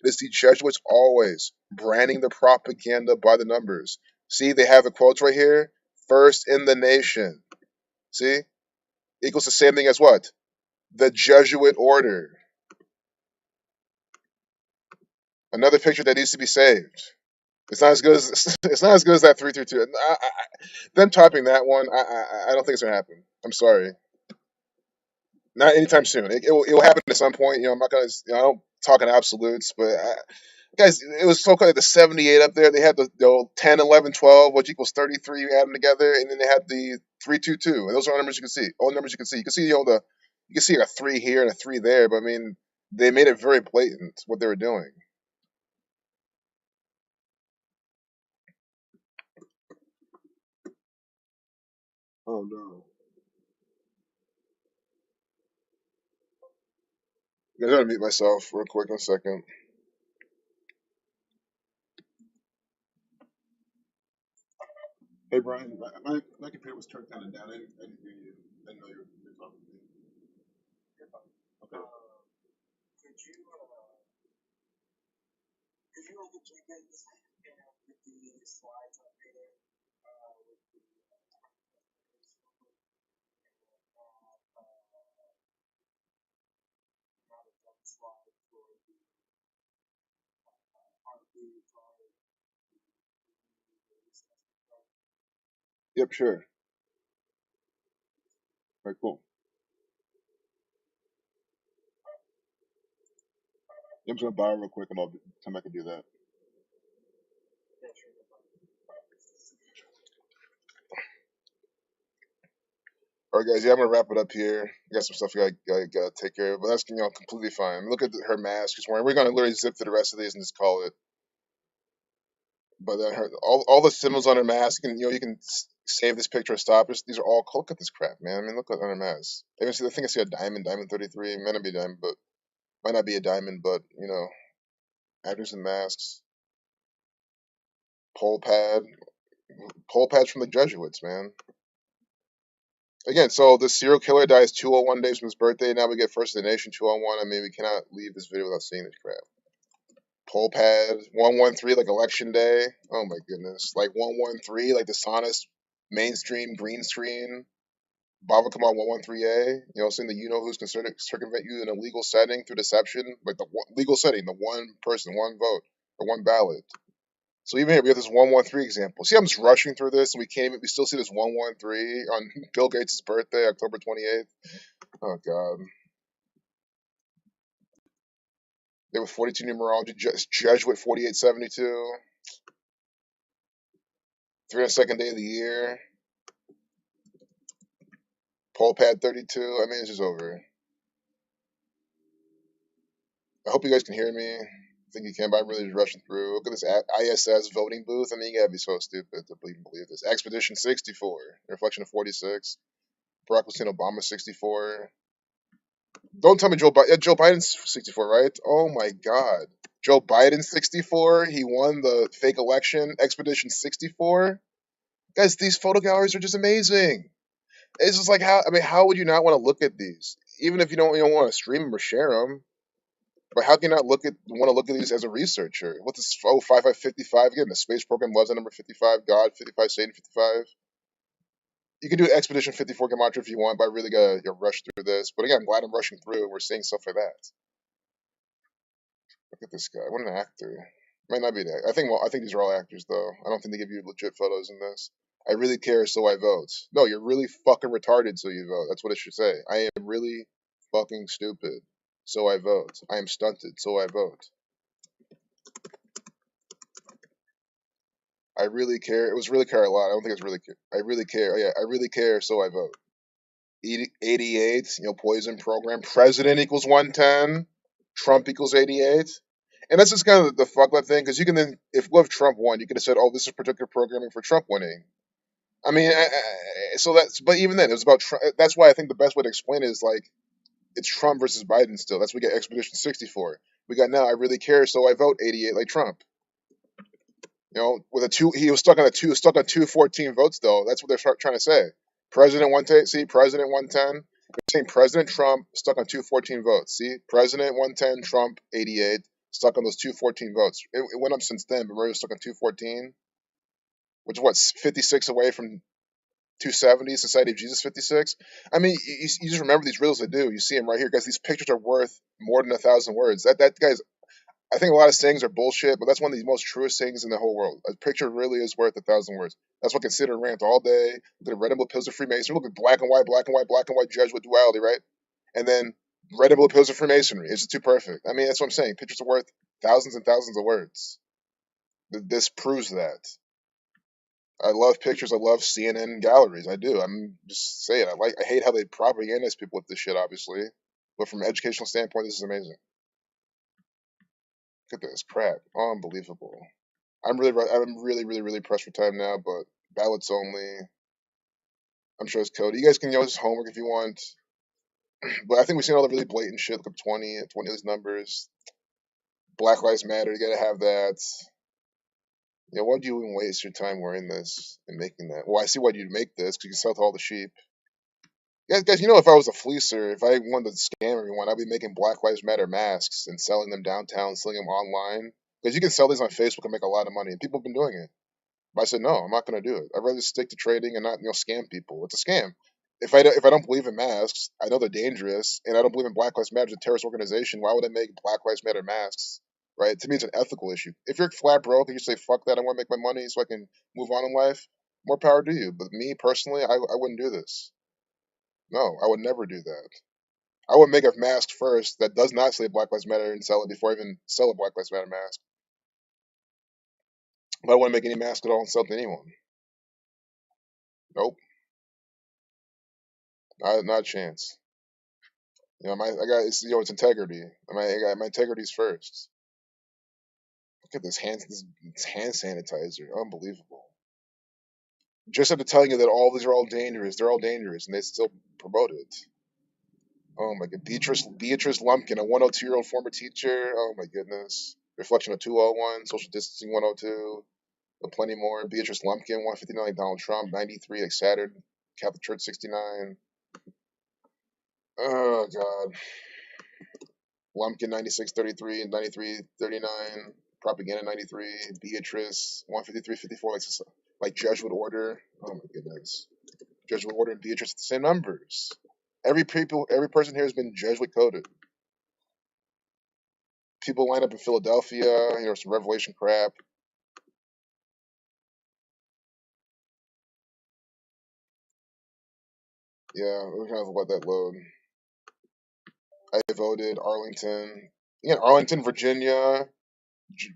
It is the Jesuits always branding the propaganda by the numbers. See, they have the quotes right here. First in the nation. See? Equals the same thing as what? The Jesuit Order. Another picture that needs to be saved. It's not as good as it's not as good as that 332. Them typing that one, I don't think it's gonna happen. I'm sorry. Not anytime soon. It will happen at some point. I'm not gonna. I don't talk in absolutes, but Guys, it was so called the 78 up there. They had the 10, 11, 12, which equals 33. You add them together, and then they had the 322, and those are all numbers you can see. All numbers you can see. You can see you can see a 3 here and a 3 there, but I mean, they made it very blatant what they were doing. Oh no! I gotta mute myself real quick. 1 second. Hey Brian, my computer was turned kind of down. I didn't hear you. I didn't know you were talking to me. Okay. Yep, sure. All right, cool. I'm just gonna buy real quick, and I'll come back and do that. All right, guys. Yeah, I'm gonna wrap it up here. I got some stuff gotta take care of, but that's completely fine. Look at her mask she's wearing. We're gonna literally zip through the rest of these and just call it. But all the symbols on her mask, and you can save this picture or stop this. These are all. Look at this crap, man. I mean, look on her mask. I even see. I think I see a diamond 33. Might not be a diamond, but might not be a diamond, but actors in masks, pole pad, pole pads from the Jesuits, man. Again, so the serial killer dies 201 days from his birthday. Now we get first of the nation 201. I mean, we cannot leave this video without seeing this crap. Poll pad 113 like election day. Oh my goodness, like 113 like dishonest mainstream green screen. Baba come on 113A. Saying that who's concerned to circumvent you in a legal setting through deception, like the legal setting, the one person, one vote, or one ballot. So even here we have this 113 example. See, I'm just rushing through this, and we still see this 113 on Bill Gates' birthday, October 28th. Oh God. They were 42 numerology, Jesuit 4872, 302nd day of the year, poll pad 32. I mean, it's just over. I hope you guys can hear me. I think you can, but I'm really just rushing through. Look at this ISS voting booth. I mean, you gotta be so stupid to even believe this. Expedition 64, reflection of 46. Barack Hussein Obama 64. Don't tell me Joe Biden. Yeah, Joe Biden's 64, right? Oh my God. Joe Biden 64. He won the fake election. Expedition 64. Guys, these photo galleries are just amazing. It's just like how would you not want to look at these? Even if you don't want to stream them or share them, but how can you not want to look at these as a researcher? What's this? Oh, 5555 again. The space program was at number 55. God 55. Satan 55. You can do Expedition 54 Gematria if you want, but I really gotta rush through this. But again, I'm glad I'm rushing through. We're seeing stuff like that. Look at this guy. What an actor. Might not be that. I think these are all actors though. I don't think they give you legit photos in this. I really care, so I vote. No, you're really fucking retarded, so you vote. That's what it should say. I am really fucking stupid, so I vote. I am stunted, so I vote. I really care. It was really care a lot. I don't think it's really care. I really care. Oh, yeah, I really care, so I vote. 88, poison program. President equals 110. Trump equals 88. And that's just kind of the fuck up thing, because you can then, if what if Trump won, you could have said, oh, this is particular programming for Trump winning. I mean, but even then, it was about Trump. That's why I think the best way to explain it is like, it's Trump versus Biden still. That's what we get Expedition 64. We got now, I really care, so I vote 88 like Trump. With a two, he was stuck on 214 votes though. That's what they're trying to say. President 110, see, President 110. They're saying President Trump stuck on 214 votes. See, President 110, Trump 88, stuck on those 214 votes. It went up since then, but we're stuck on 214, which is what 56 away from 270. Society of Jesus 56. I mean, you just remember these riddles they do. You see them right here, guys. These pictures are worth more than 1,000 words. That guys, I think a lot of sayings are bullshit, but that's one of the most truest sayings in the whole world. A picture really is worth 1,000 words. That's what consider rant all day. Look at red and blue pills of Freemasonry. Look at black and white, black and white, black and white Jesuit duality, right? And then red and blue pills are Freemasonry. It's just too perfect. I mean, that's what I'm saying. Pictures are worth thousands and thousands of words. This proves that. I love pictures. I love CNN galleries. I do. I'm just saying. I hate how they propagandize people with this shit, obviously. But from an educational standpoint, this is amazing. Look at this crap. Unbelievable. I'm really pressed for time now. But ballots only. I'm sure it's code. You guys can use this homework if you want. But I think we've seen all the really blatant shit. Look up 20 of these numbers. Black Lives Matter. You gotta have that. Yeah, why do you even waste your time wearing this and making that? Well, I see why you'd make this because you can sell to all the sheep. Guys, you know, if I was a fleecer, if I wanted to scam everyone, I'd be making Black Lives Matter masks and selling them downtown, selling them online. Because you can sell these on Facebook and make a lot of money, and people have been doing it. But I said no, I'm not going to do it. I'd rather stick to trading and not, scam people. It's a scam. If I don't believe in masks, I know they're dangerous, and I don't believe in Black Lives Matter as a terrorist organization. Why would I make Black Lives Matter masks? Right? To me, it's an ethical issue. If you're flat broke and you say fuck that, I want to make my money so I can move on in life, more power to you. But me personally, I wouldn't do this. No, I would never do that. I would make a mask first that does not say Black Lives Matter and sell it before I even sell a Black Lives Matter mask. But I wouldn't make any mask at all and sell it to anyone. Nope, not a chance. I got it's integrity. I got my integrity's first. Look at this hand sanitizer, unbelievable. Just after telling you that all these are all dangerous, they're all dangerous, and they still promote it. Oh my god, Beatrice Lumpkin, a 102-year-old former teacher. Oh my goodness. Reflection of 201, social distancing 102. But plenty more. Beatrice Lumpkin, 159, Donald Trump, 93, like Saturn, Catholic Church, 69. Oh, God. Lumpkin, 96, 33, and 93, 39. Propaganda, 93. Beatrice, 153, 54, like Jesuit order. Oh, my goodness. Jesuit order and Beatrice, the same numbers. Every person here has been Jesuit coded. People line up in Philadelphia, some Revelation crap. Yeah, we're gonna have to let that load. I voted Arlington. Yeah, Arlington, Virginia.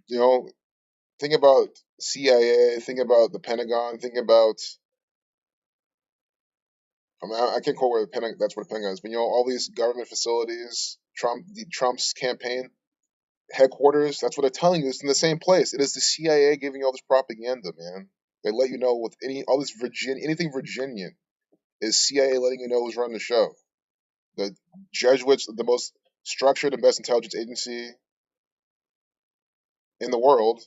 You know, think about CIA. Think about the Pentagon. Think about. I can't quote where the Pentagon. That's where the Pentagon is. But all these government facilities. Trump's campaign headquarters. That's what they're telling you. It's in the same place. It is the CIA giving you all this propaganda, man. They let you know with all this anything Virginian is CIA letting you know who's running the show. The Jesuits, the most structured and best intelligence agency in the world.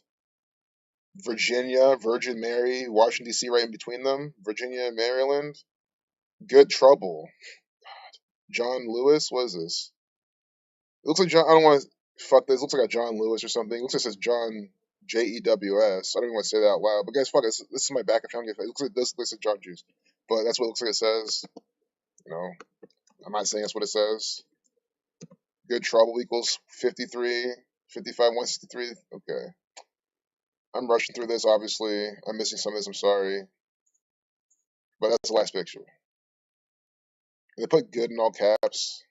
Virginia, Virgin Mary, Washington D.C. right in between them. Virginia, Maryland. Good trouble. John Lewis. What is this? It looks like John. I don't want to fuck this. It looks like a John Lewis or something. It looks like it says John Jews. I don't even want to say that out loud. But guys, fuck this. This is my backup channel. It looks like this is John Jews. But that's what it looks like it says. You know, I'm not saying that's what it says. Good trouble equals 53, 55, 163. Okay. I'm rushing through this, obviously. I'm missing some of this. I'm sorry. But that's the last picture. And they put good in all caps.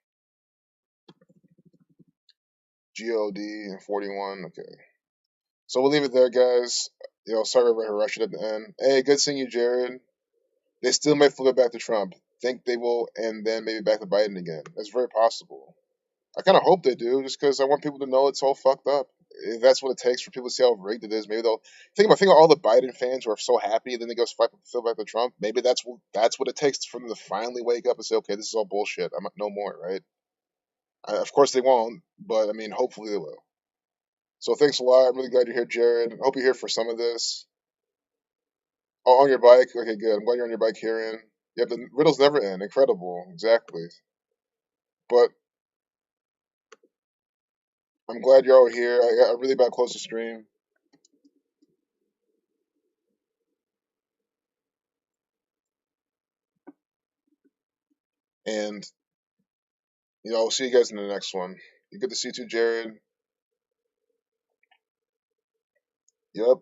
God and 41. Okay. So we'll leave it there, guys. Sorry if I rushed it at the end. Hey, good seeing you, Jared. They still may flip it back to Trump. Think they will, and then maybe back to Biden again. That's very possible. I kind of hope they do, just because I want people to know it's all fucked up. If that's what it takes for people to see how rigged it is, maybe they'll think about all the Biden fans who are so happy, then they go flip back to Trump. Maybe that's what it takes for them to finally wake up and say, okay, this is all bullshit. I'm no more, right? Of course they won't, but I mean, hopefully they will. So thanks a lot. I'm really glad you're here, Jared. I hope you're here for some of this. Oh, on your bike? Okay, good. I'm glad you're on your bike, Kieran. Yeah, the riddles never end. Incredible. Exactly. But I'm glad you're all here. I got really about close to stream. And, I'll see you guys in the next one. You good to see you too, Jared. Yep.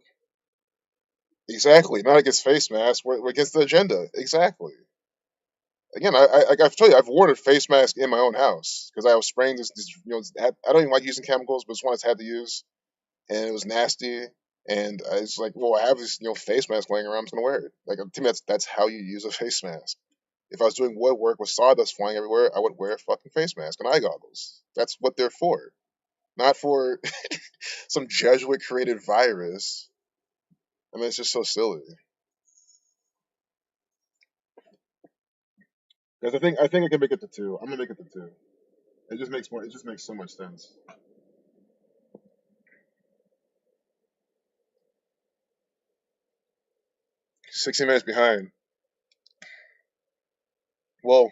Exactly. Not against face masks. We're against the agenda. Exactly. Again, I've told you, I've worn a face mask in my own house because I was spraying this I don't even like using chemicals, but it's one I had to use, and it was nasty. And I was like, well, I have this, face mask laying around. I'm just gonna wear it. Like to me, that's how you use a face mask. If I was doing wood work with sawdust flying everywhere, I would wear a fucking face mask and eye goggles. That's what they're for, not for some Jesuit created virus. I mean, it's just so silly. Because I think I can make it to two. I'm gonna make it to two. It just makes more. It just makes so much sense. 60 minutes behind. Well,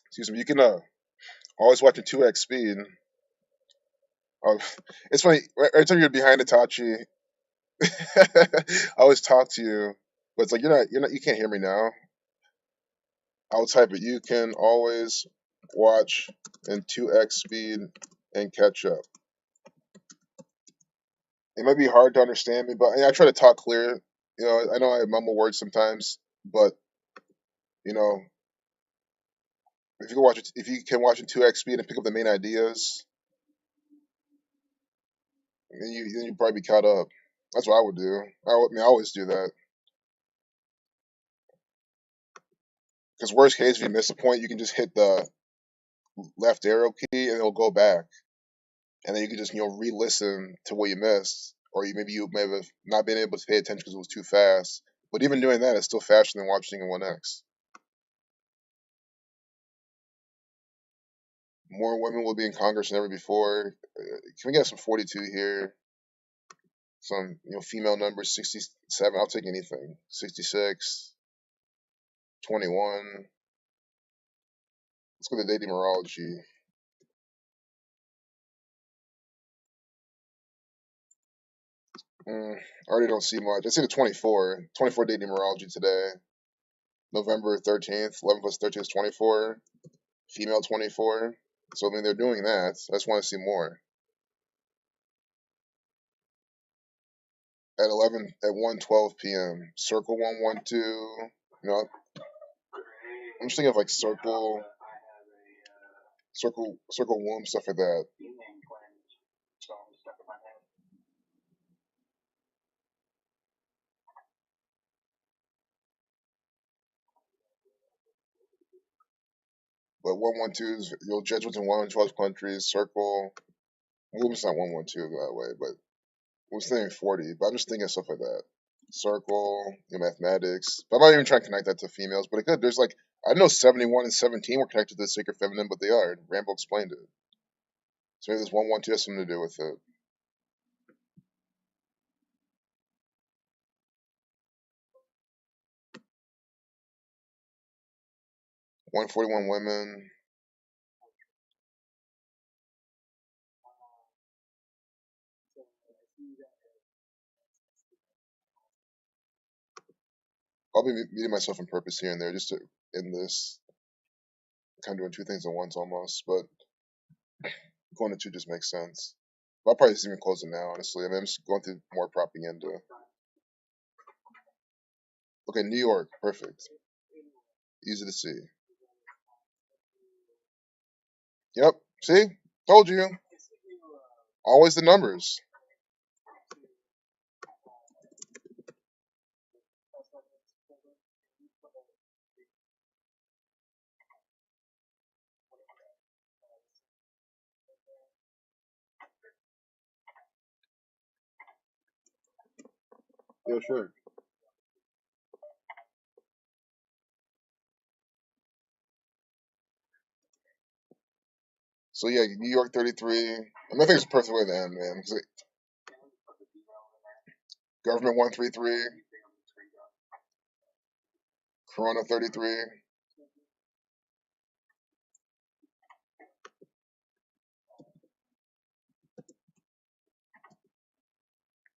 excuse me. You can always watch at 2x speed. Oh, it's funny. Every time you're behind Itachi, I always talk to you, but it's like you can't hear me now. I'll type it. You can always watch in 2x speed and catch up. It might be hard to understand me, but I try to talk clear. I know I mumble words sometimes, but you know, if you can watch in 2x speed and pick up the main ideas, then you probably be caught up. That's what I would do. I always do that. Because worst case, if you miss a point, you can just hit the left arrow key and it'll go back, and then you can just re-listen to what you missed, or you may have not been able to pay attention because it was too fast. But even doing that is still faster than watching in 1x. More women will be in Congress than ever before. Can we get some 42 here? Some female numbers 67. I'll take anything. 66, 21. Let's go to dating morology. I already don't see much. I see the 24. 24 dating numerology today. November 13th. 11 plus 13 is 24. Female 24. So, I mean, they're doing that. I just want to see more. At 1:12 p.m. Circle 112. I'm just thinking of like circle womb, stuff like that. But 112 is, Jesuits in 112 countries. Circle. Womb's not 112 that way, but I was thinking 40. But I'm just thinking of stuff like that. Circle, mathematics. But I'm not even trying to connect that to females, but it could. There's like, I know 71 and 17 were connected to the sacred feminine, but they are. Rambo explained it. So maybe this 112 has something to do with it. 141 women. I'll be meeting myself on purpose here and there just to end this. Kind of doing two things at once almost, but going to two just makes sense. But I'll probably just even close it now, honestly. I mean, I'm just going through more propaganda. Okay, New York, perfect. Easy to see. Yep, see? Told you. Always the numbers. Yeah, sure. So yeah, New York 33. I mean, I think it's a perfect way to end, man. Government 133, Corona 33,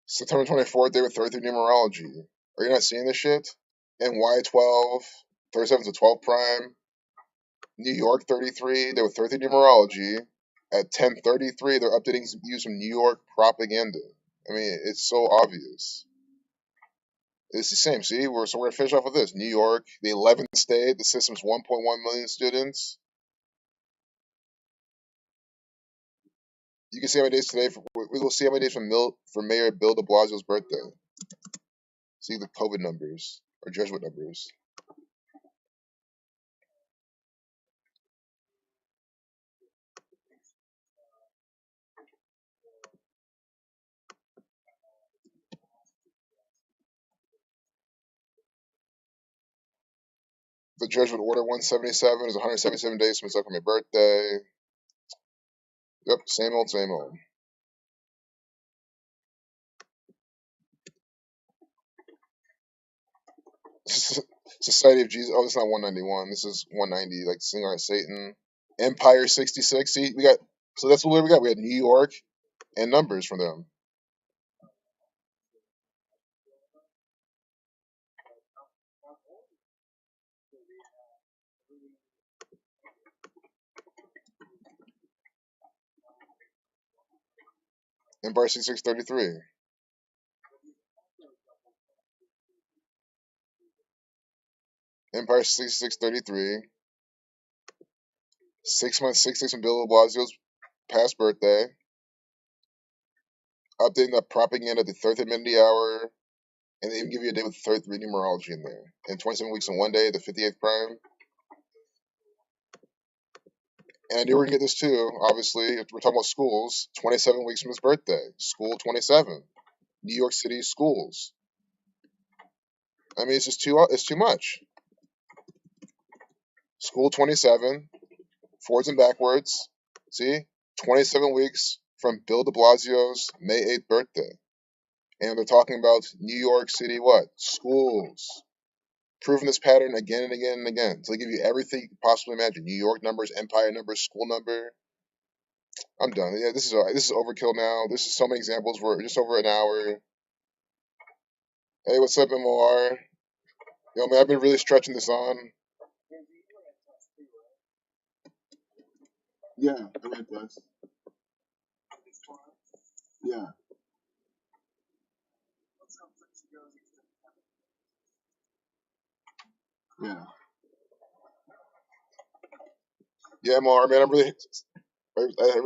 September 24th, they were 33 numerology. Are you not seeing this shit? NY 12, 37 to 12 prime, New York 33, they were 33 numerology. At 10:33, they're updating use some New York propaganda. I mean, it's so obvious. It's the same. See, so we're gonna finish off with this. New York, the 11th state. The system's 1.1 million students. You can see how many days today. We will see how many days for Mayor Bill De Blasio's birthday. See the COVID numbers or Jesuit numbers. The Jesuit Order 177 is 177 days from my birthday. Yep, same old, same old. Society of Jesus. Oh, it's not 191. This is 190. Like Single Eye Satan. Empire 66. See, we got. So that's what we got. We had New York and numbers from them. Empire 6633. Empire 6633. 6 months, 6 days from Bill de Blasio's past birthday. Updating the propaganda at the 30th minute of the hour. And they even give you a day with 33 numerology in there. And 27 weeks in one day, the 58th prime. And I knew we were going to get this too, obviously. We're talking about schools. 27 weeks from his birthday. School 27. New York City schools. I mean, it's too much. School 27. Forwards and backwards. See? 27 weeks from Bill de Blasio's May 8th birthday. And they're talking about New York City what? Schools. Proving this pattern again and again and again. So they give you everything you could possibly imagine. New York numbers, empire numbers, school number. I'm done. Yeah, this is overkill now. This is so many examples. We're just over an hour. Hey, what's up, MOR? Yo, man, I've been really stretching this on. Yeah, I read this. Yeah, yeah. Yeah, MOR, man, I really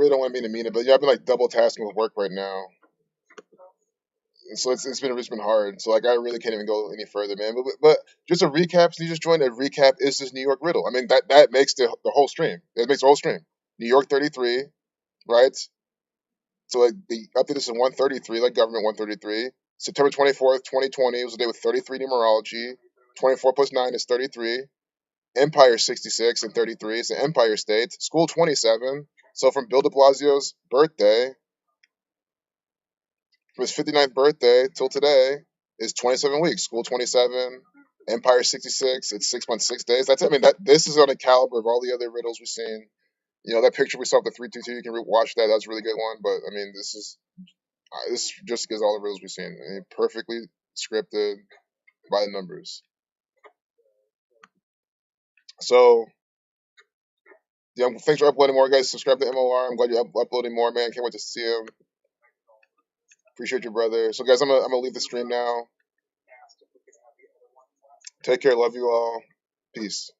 don't want to mean it, but yeah, I've been like double tasking with work right now. And so it's been hard. So like I really can't even go any further, man. But just a recap. So you just joined a recap. Is this New York riddle? I mean that makes the whole stream. It makes the whole stream. New York 33, right? So like the update is in 133, like government 133. September 24th, 2020 was a day with 33 numerology. 24 plus 9 is 33. Empire 66 and 33 is the Empire State. School 27. So from Bill de Blasio's birthday, from his 59th birthday till today, is 27 weeks. School 27. Empire 66. It's 6 months, 6 days. That's I mean that this is on the caliber of all the other riddles we've seen. You know that picture we saw of the 322. You can watch that. That's a really good one. But I mean this is just because all the riddles we've seen. I mean, perfectly scripted by the numbers. So yeah, thanks for uploading more, guys. Subscribe to MOR. I'm glad you're uploading more, man. Can't wait to see him. Appreciate you, brother. So, guys, I'm gonna leave the stream now. Take care. Love you all. Peace.